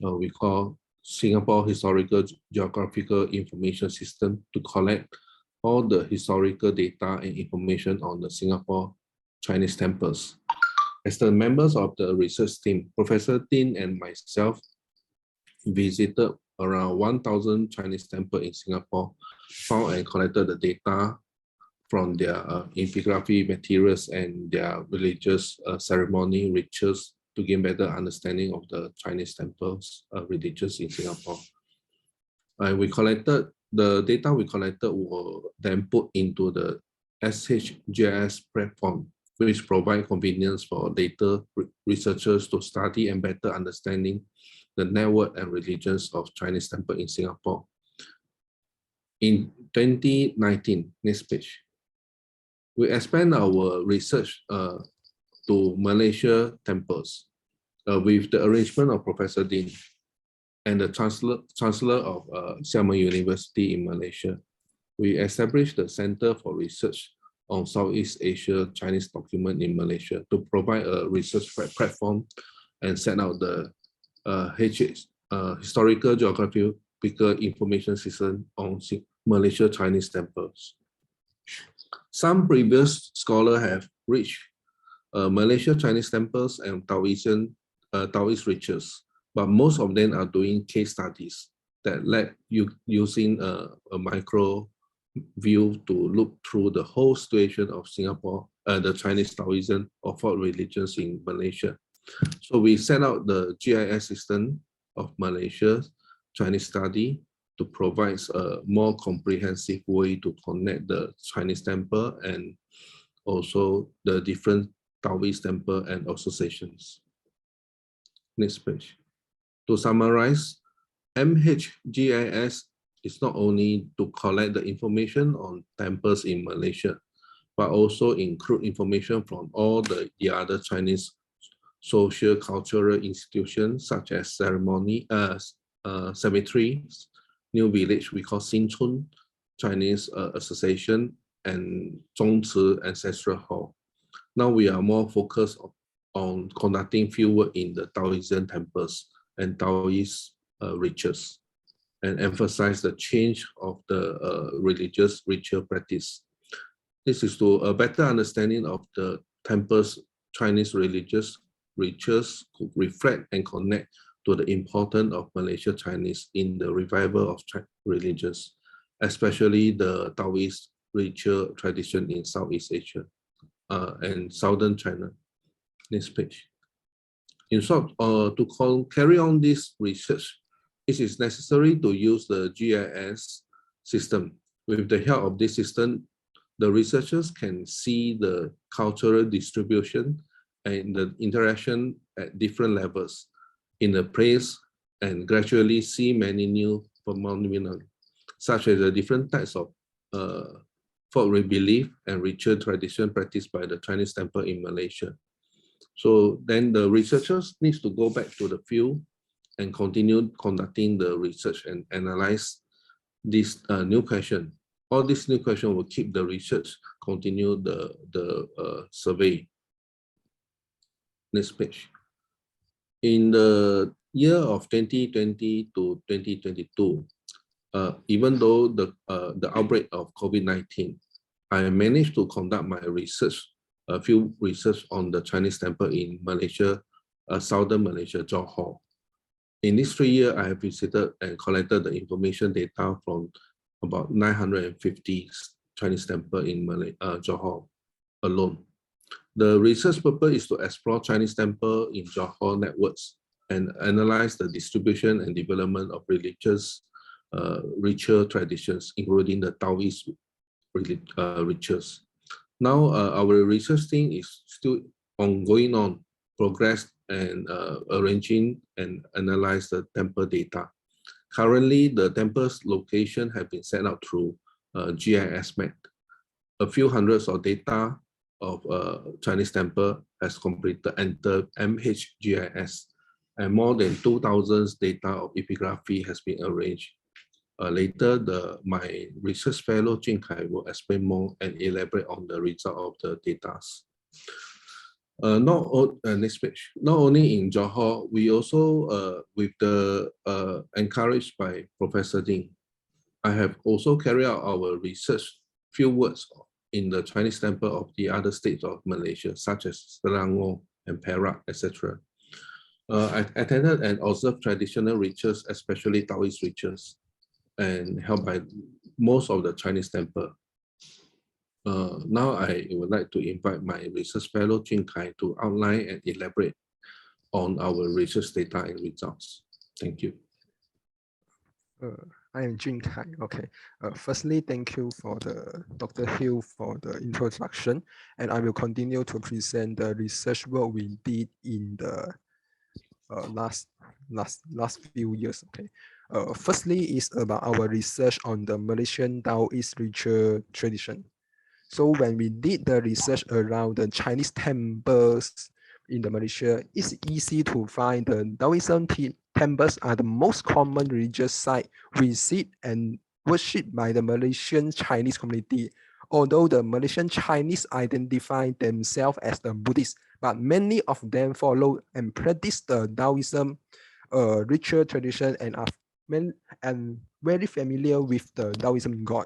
We call Singapore Historical Geographical Information System to collect all the historical data and information on the Singapore Chinese temples. As the members of the research team, Professor Dean and myself visited around 1,000 Chinese temples in Singapore, found and collected the data from their epigraphy materials and their religious ceremony rituals to gain better understanding of the Chinese temples religions in Singapore. And we collected the data we collected were then put into the SHGIS platform, which provide convenience for data researchers to study and better understanding the network and religions of Chinese temple in Singapore. In 2019, next page, we expand our research to Malaysia temples with the arrangement of Professor Dean and the Chancellor of Xiamen University in Malaysia. We established the Center for Research on Southeast Asia Chinese Document in Malaysia to provide a research platform and set out the historical geographical information system on Malaysia Chinese temples. Some previous scholars have reached Malaysia Chinese temples and Taoist rituals, but most of them are doing case studies that let you using a micro view to look through the whole situation of Singapore, the Chinese Taoism or folk religions in Malaysia. So we set out the GIS system of Malaysia Chinese study to provide a more comprehensive way to connect the Chinese temple and also the different Taoist temple and associations. Next page. To summarize, MHGIS is not only to collect the information on temples in Malaysia, but also include information from all the other Chinese social cultural institutions such as cemeteries, new village we call Xinchun, Chinese association, and Zhongci ancestral hall. Now we are more focused on conducting fieldwork in the Taoism temples and Taoist rituals, and emphasize the change of the religious ritual practice. This is to a better understanding of the temple's Chinese religious rituals could reflect and connect to the importance of Malaysia Chinese in the revival of religions, especially the Taoist ritual tradition in Southeast Asia and Southern China. Next page. In short, to carry on this research, it is necessary to use the GIS system. With the help of this system, the researchers can see the cultural distribution and the interaction at different levels in the place and gradually see many new phenomena, such as the different types of folk belief and ritual tradition practiced by the Chinese temple in Malaysia. So then the researchers needs to go back to the field and continue conducting the research and analyze this new question. All these new questions will keep the research continue the survey. Next page. In the year of 2020 to 2022, even though the outbreak of COVID-19, I managed to conduct my research, field research on the Chinese temple in Malaysia, Southern Malaysia, Johor. In this 3 years, I have visited and collected the information data from about 950 Chinese temples in Johor alone. The research purpose is to explore Chinese temple in Johor networks and analyze the distribution and development of religious ritual traditions, including the Taoist rituals. Now, our research team is still ongoing on progress and arranging and analyze the temple data. Currently, the temple's location have been set out through GIS map. A few hundreds of data of Chinese temple has completed enter MHGIS, and more than 2,000 data of epigraphy has been arranged. Later, my research fellow Jing Kai will explain more and elaborate on the result of the data. Next page. Not only in Johor, we also, with the encouraged by Professor Dean, I have also carried out our research fieldworks in the Chinese temple of the other states of Malaysia, such as Selangor and Perak, etc. I attended and observed traditional rituals, especially Daoist rituals, and held by most of the Chinese temple. Now I would like to invite my research fellow Jin Kai to outline and elaborate on our research data and results. Thank you. I am Jin Kai. Okay. Firstly, thank you for Dr. Hill for the introduction, and I will continue to present the research work we did in the last few years. Okay. Firstly, is about our research on the Malaysian Daoist ritual tradition. So when we did the research around the Chinese temples in the Malaysia, it's easy to find the Daoism temples are the most common religious site visit and worshipped by the Malaysian Chinese community. Although the Malaysian Chinese identify themselves as the Buddhists, but many of them follow and practice the Daoism ritual tradition and are very familiar with the Daoism God.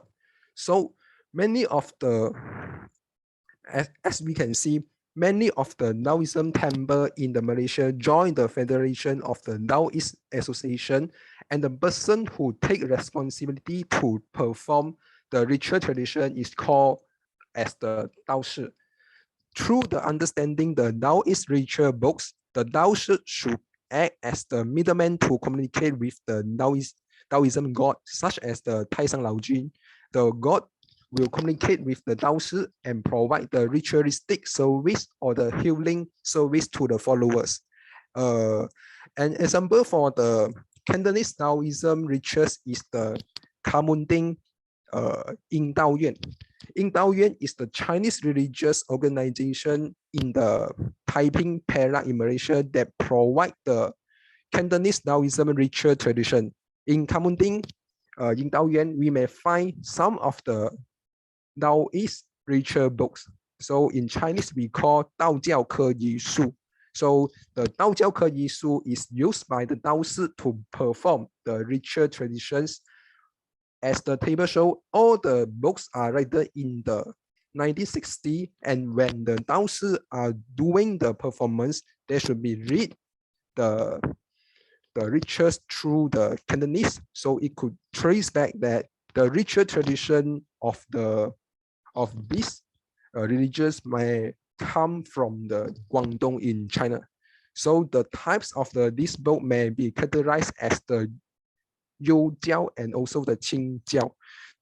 So many of the, as we can see, many of the Daoism temple in the Malaysia join the Federation of the Daoist Association, and the person who take responsibility to perform the ritual tradition is called as the Daoshi. Through the understanding the Daoist ritual books, the Daoshi should act as the middleman to communicate with the Daoism god, such as the Taisang Laojun. The god will communicate with the Daoshi and provide the ritualistic service or the healing service to the followers. An example for the Cantonese Daoism rituals is the Kamunding Yin Dao Yuan. Yin Dao Yuan is the Chinese religious organization in the Taiping Perak in Malaysia that provide the Cantonese Daoism ritual tradition. In Kamunding Yin Dao Yuan, we may find some of the Daoist ritual books. So in Chinese, we call Dao Jiao Ke Yi Shu. So the Dao Jiao Ke Yi Shu is used by the Daoshi to perform the ritual traditions. As the table show, all the books are written in the 1960, and when the Daoshi are doing the performance, they should be read the rituals through the Cantonese, so it could trace back that the ritual tradition of these religions may come from the Guangdong in China. So the types of this book may be categorized as the Yu Jiao and also the Qing Jiao.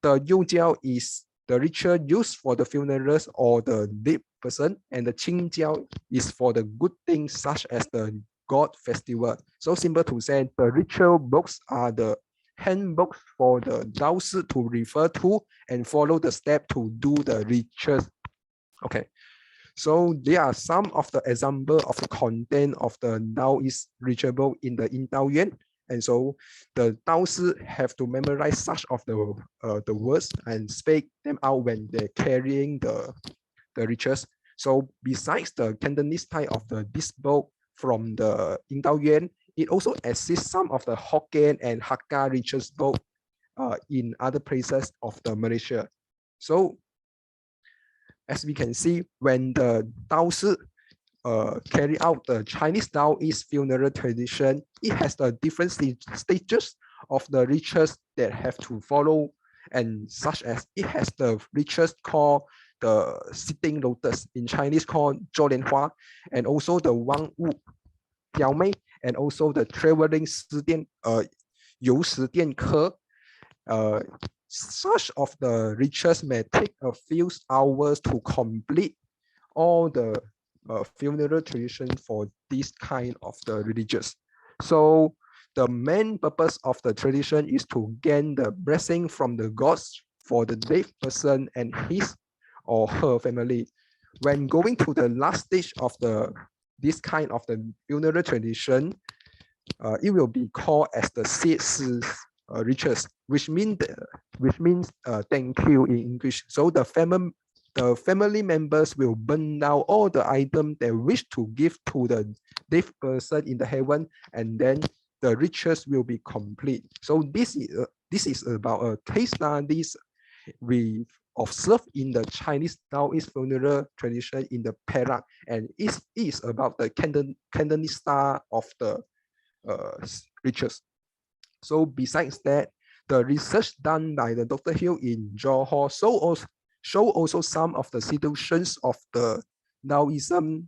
The Yu Jiao is the ritual used for the funerals or the dead person, and the Qing Jiao is for the good things such as the God festival. So simple to say, the ritual books are the handbooks for the Daoshi to refer to and follow the step to do the rituals. Okay, so there are some of the example of the content of the Daoist ritual book in the Yin Dao Yuan. And so the Daoshi have to memorize such of the words and speak them out when they're carrying the rituals. So besides the Cantonese type of this book from the Yin Dao Yuan, it also exists some of the Hokkien and Hakka rituals book in other places of the Malaysia. So as we can see, when the Daoshi carry out the Chinese Daoist funeral tradition, it has the different stages of the rituals that have to follow, and such as it has the rituals called the sitting lotus, in Chinese called Zhou Lian Hua, and also the Wang Wu Diao Mei, and also the traveling Yu Shi Dian Ke. Such of the rituals may take a few hours to complete all the funeral tradition for this kind of the religious. So the main purpose of the tradition is to gain the blessing from the gods for the dead person and his or her family. When going to the last stage of this kind of the funeral tradition, it will be called as the 谢师 rituals, which means thank you in English. So the family members will burn down all the items they wish to give to the dead person in the heaven, and then the rituals will be complete. So this is about a case studies with observed in the Chinese Daoist funeral tradition in the Perak, and it is about the Cantonese star of the rituals. So besides that, the research done by the Dr. Hill in Johor show also some of the situations of the Daoism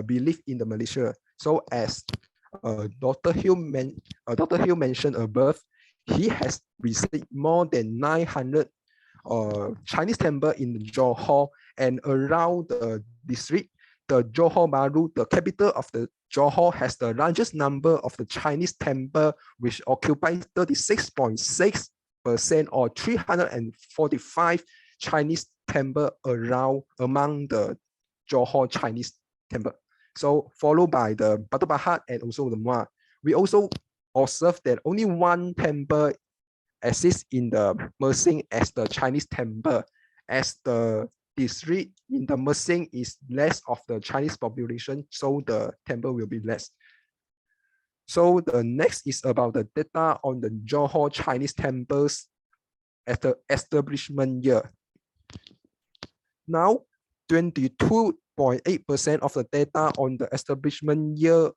belief in the Malaysia. So as Dr. Hill mentioned above, he has received more than 900 Chinese temple in Johor and around the district. The Johor Bahru, the capital of the Johor, has the largest number of the Chinese temple, which occupies 36.6% or 345 Chinese temple among the Johor Chinese temple. So followed by the Batu Pahat and also the Muar. We also observe that only one temple exists in the Mersing as the Chinese temple, as the district in the Mersing is less of the Chinese population, so the temple will be less. So the next is about the data on the Johor Chinese temples at the establishment year. Now, 22.8% of the data on the establishment year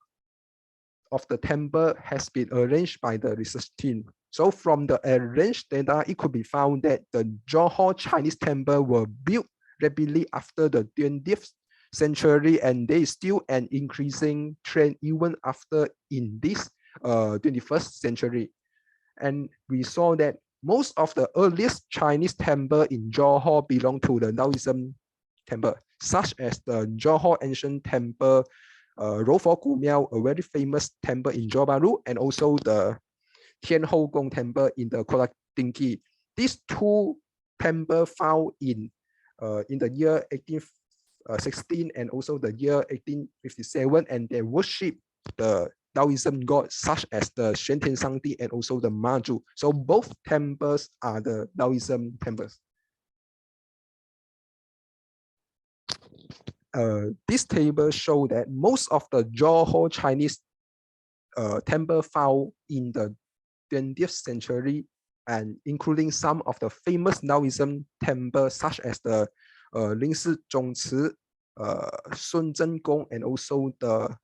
of the temple has been arranged by the research team. So from the arranged data, it could be found that the Johor Chinese temple were built rapidly after the 20th century, and there is still an increasing trend even after in this 21st century. And we saw that most of the earliest Chinese temple in Johor belong to the Daoism temple, such as the Johor Ancient Temple, Rofo Kumiao, a very famous temple in Johor Bahru, and also the Tian Ho Gong Temple in the Kota Tinggi. These two temples found in the year 1816 and also the year 1857, and they worship the Daoism gods such as the Xuantian Shangdi and also the Maju. So both temples are the Daoism temples. This table shows that most of the Johor Chinese temple found in the 20th century, and including some of the famous Daoism temples such as the Lingshi Zhongci, Sun Zhen Gong, and also the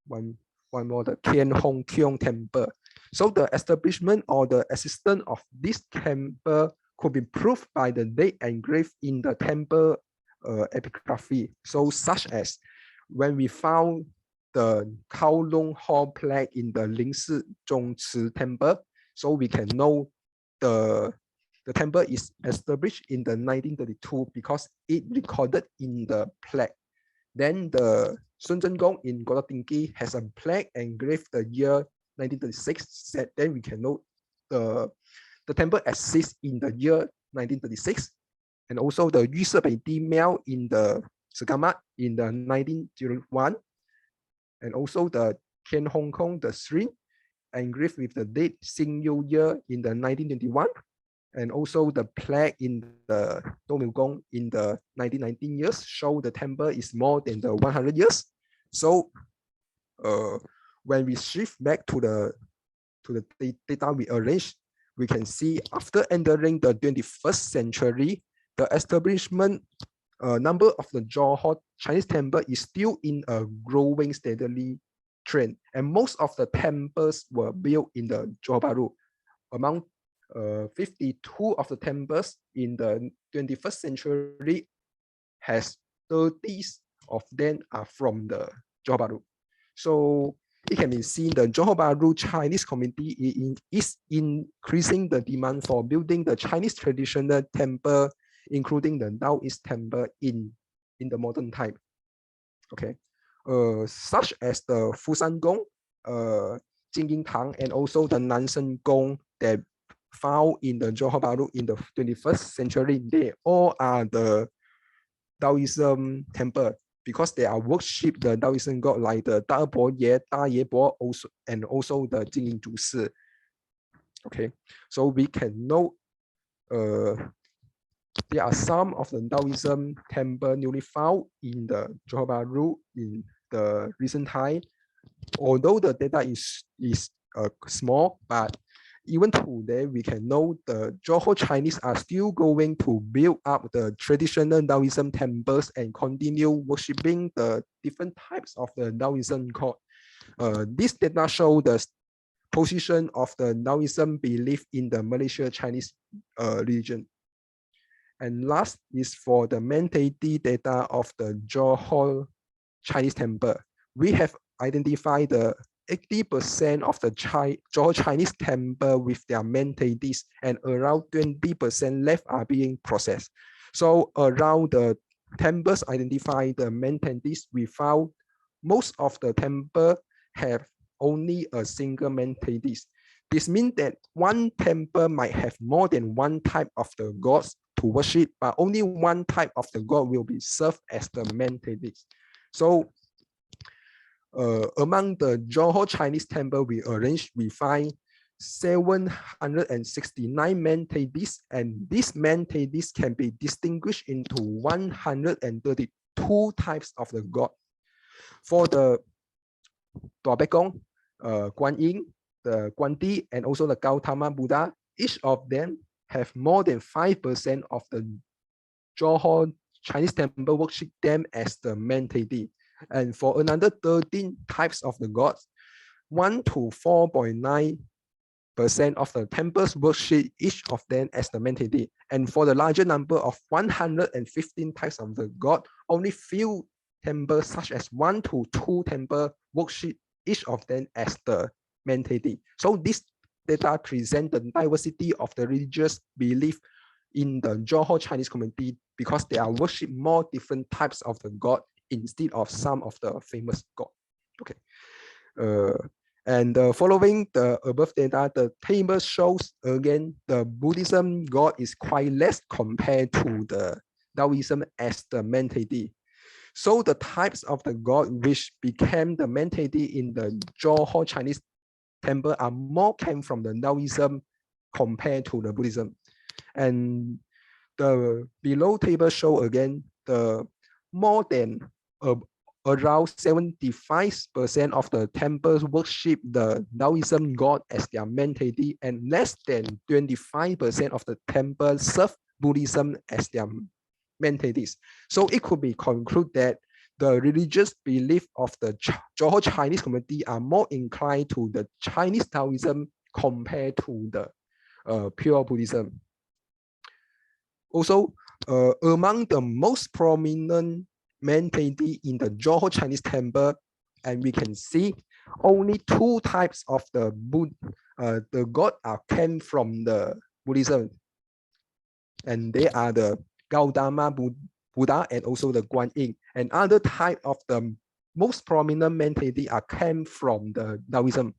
one more, the Tian Hong Kiong Temple. So the establishment or the existence of this temple could be proved by the date engraved in the temple epigraphy. So such as when we found the Kowloon Hall plaque in the Lingshi Zhongci Temple, so we can know the temple is established in the 1932 because it recorded in the plaque. Then the Sun Zhen Gong in Kota Tinggi has a plaque engraved the year 1936. Then we can know the temple exists in the year 1936. And also the Yu Shebei Di Miao in the Segamat in the 1901. And also the Tian Hong Kong, the shrine, engraved with the date Xing Yu year in the 1921. And also the plaque in the Domiu Gong in the 1919 years show the temple is more than the 100 years. So when we shift back to the data we arranged, we can see after entering the 21st century, the establishment number of the Johor Chinese temple is still in a growing steadily trend. And most of the temples were built in the Johor Bahru. Among 52 of the temples in the 21st century, has 30 of them are from the Johor Bahru. So it can be seen the Johor Bahru Chinese community is increasing the demand for building the Chinese traditional temple, including the Daoist temple in the modern time. Okay, such as the Fushan Gong, Jingying Tang, and also the Nanshan Gong that found in the Johor Bahru in the 21st century. They all are the Daoism temple because they are worship the Daoism god like the Da Bo Ye, Da Ye Bo, also and also the Jingying Zhu Si. Okay, so we can know there are some of the Daoism temple newly found in the Johor Bahru in the recent time. Although the data is small, but even today, we can know the Johor Chinese are still going to build up the traditional Daoism temples and continue worshipping the different types of the Daoism god. This data show the position of the Daoism belief in the Malaysia Chinese region. And last is for the mentality data of the Johor Chinese temple. We have identified the 80% of the Johor Chinese temple with their mentalities, and around 20% left are being processed. So around the temples identified the mentalities, we found most of the temple have only a single mentalities. This means that one temple might have more than one type of the gods to worship, but only one type of the god will be served as the mentalities. So among the Johor Chinese temple we arranged, we find 769 mentalities, and these mentalities can be distinguished into 132 types of the god. For the Tua Pek Guan Yin, the Guan Di, and also the Gautama Buddha, each of them have more than 5% of the Johor Chinese temple worship them as the mentality. And for another 13 types of the gods, 1 to 4.9% of the temples worship each of them as the mentality. And for the larger number of 115 types of the god, only few temples such as 1 to 2 temples worship each of them as the mentality. So this data present the diversity of the religious belief in the Johor Chinese community because they are worship more different types of the god instead of some of the famous god. Okay. Following the above data, the table shows again the Buddhism god is quite less compared to the Taoism as the mentality. So the types of the god which became the mentality in the Johor Chinese temple are more came from the Taoism compared to the Buddhism. And the below table show again the more than around 75% of the temples worship the Taoism god as their mentality, and less than 25% of the temples serve Buddhism as their mentalities. So it could be concluded that the religious belief of the Johor Chinese community are more inclined to the Chinese Taoism compared to the pure Buddhism. Also, among the most prominent mentality in the Johor Chinese temple, and we can see only 2 types of the god came from the Buddhism, and they are the Gautama Buddha and also the Guan Yin. And other type of the most prominent mentality came from the Taoism.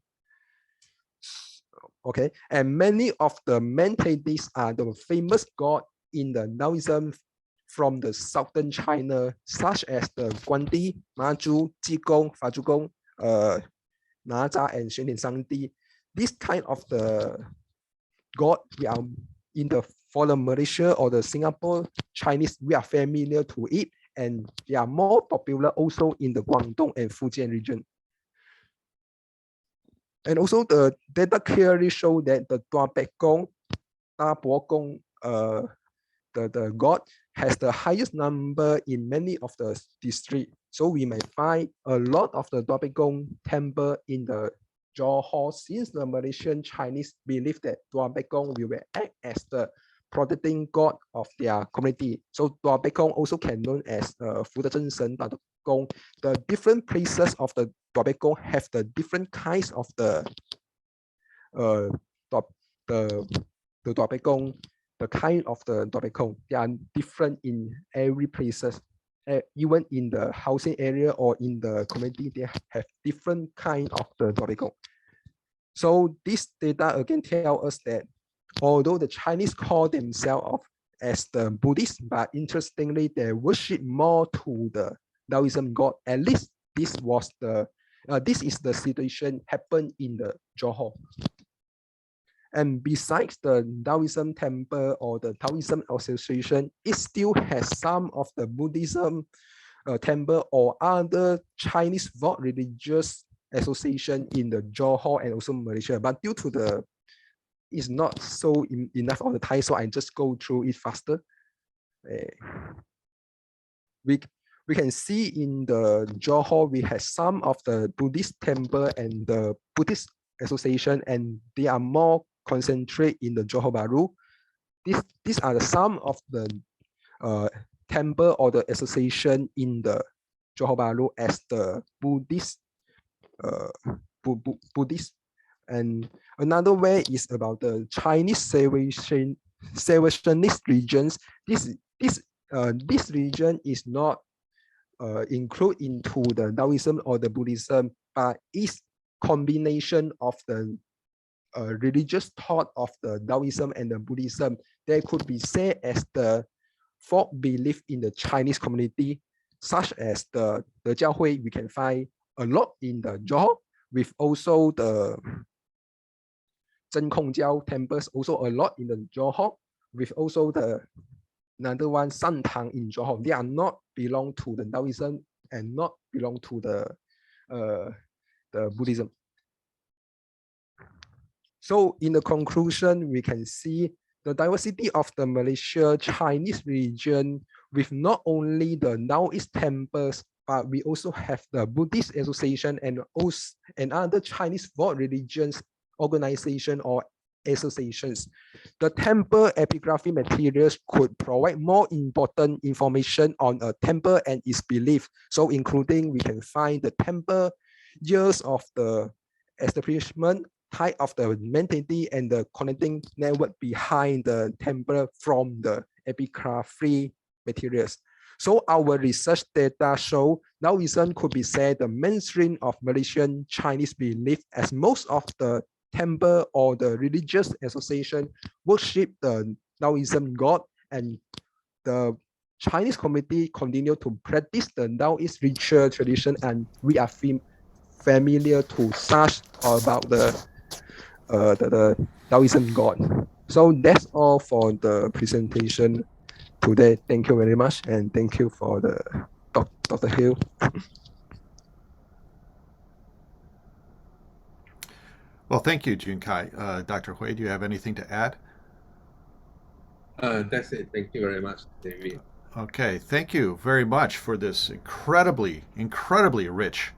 Okay, and many of the mentalities are the famous god in the Taoism from the southern China, such as the Guandi, Maju, Jigong, Fazhugong, Naza, and Xuantian Shangdi. This kind of the god we are in the for the Malaysia or the Singapore Chinese, we are familiar to it, and they are more popular also in the Guangdong and Fujian region. And also the data clearly show that the Tua Pek Gong, Da Bo Gong, the god has the highest number in many of the districts. So we may find a lot of the Tua Pek Gong temple in the Johor, since the Malaysian Chinese believe that Tua Pek Gong will act as the protecting god of their community. So Tua Pek Gong also can known as Fu De Zhen Shen Tua Pek Gong. The different places of the Tua Pek Gong have the different kinds of the Tua Pek Gong, the kind of the Tua Pek Gong. They are different in every places. Even in the housing area or in the community, they have different kind of the Tua Pek Gong. So this data again tell us that although the Chinese call themselves as the Buddhists, but interestingly, they worship more to the Taoism god. At least this was the this is the situation happened in the Johor. And besides the Taoism temple or the Taoism association, it still has some of the Buddhism temple or other Chinese world religious association in the Johor and also Malaysia. But due to the is not so enough of the time, so I just go through it faster. We can see in the Johor, we have some of the Buddhist temple and the Buddhist association, and they are more concentrated in the Johor Bahru. These are some of the temple or the association in the Johor Bahru as the Buddhist. Buddhist. And another way is about the Chinese Salvationist regions. This region is not included into the Taoism or the Buddhism, but is combination of the religious thought of the Taoism and the Buddhism. They could be said as the folk belief in the Chinese community, such as the Jiahui we can find a lot in the Johor, with also the Zhen Kongjiao temples also a lot in the Johor, with also the another one Santang in Johor. They are not belong to the Taoism and not belong to the Buddhism. So in the conclusion, we can see the diversity of the Malaysia Chinese region with not only the Daoist temples, but we also have the Buddhist association and other Chinese world religions organization or associations. The temple epigraphy materials could provide more important information on a temple and its belief. So including we can find the temple, years of the establishment, type of the maintenance, and the connecting network behind the temple from the epigraphy materials. So our research data show Taoism could be said the mainstream of Malaysian Chinese belief, as most of the temple or the religious association worship the Taoism God, and the Chinese community continue to practice the Taoist ritual tradition, and we are familiar to such about the Taoism God. So that's all for the presentation today. Thank you very much, and thank you for the Dr. Hill. Well, thank you, Junkai. Dr. Hui, do you have anything to add? That's it. Thank you very much, David. Okay, thank you very much for this incredibly rich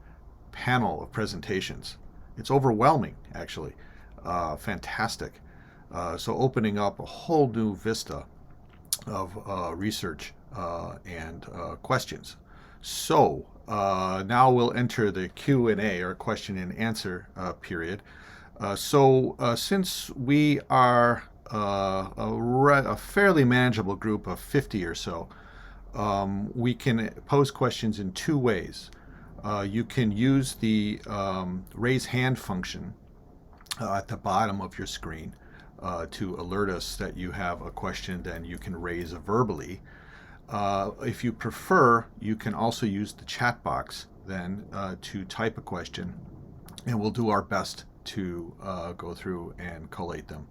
panel of presentations. It's overwhelming, actually. Fantastic. So opening up a whole new vista of research and questions. So now we'll enter the Q&A, or question and answer period. So since we are a fairly manageable group of 50 or so, we can pose questions in two ways. You can use the raise hand function at the bottom of your screen to alert us that you have a question, then you can raise verbally. If you prefer, you can also use the chat box then to type a question, and we'll do our best to go through and collate them.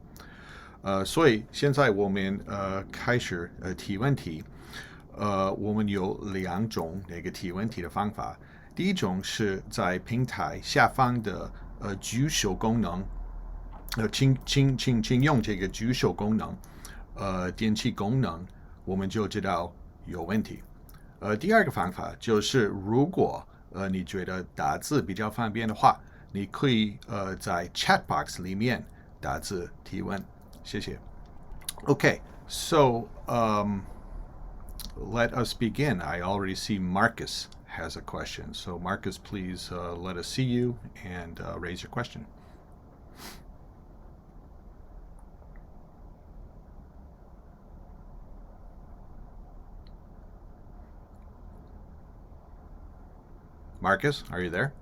所以现在我们开始提问题。我们有两种那个提问题的方法。第一种是在平台下方的举手功能，请用这个举手功能，点击功能，我们就知道有问题。第二个方法就是，如果你觉得打字比较方便的话，你可以在 chat box 里面打字提问。谢谢。Okay, so let us begin. I already see Marcus has a question. So Marcus, please let us see you and raise your question. Marcus, are you there?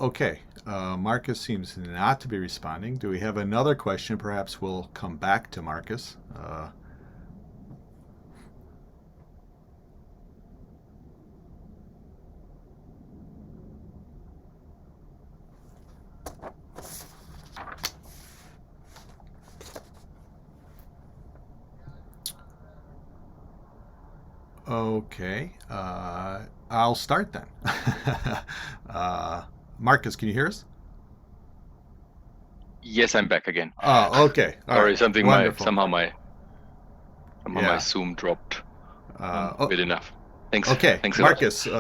Okay, Marcus seems not to be responding. Do we have another question? Perhaps we'll come back to Marcus. Okay, I'll start then. Marcus, can you hear us? Yes, I'm back again. Oh, okay. All Sorry, right. something Wonderful. somehow my Yeah. Zoom dropped Oh, good enough. Thanks. okay, Thanks a lot. Marcus, please.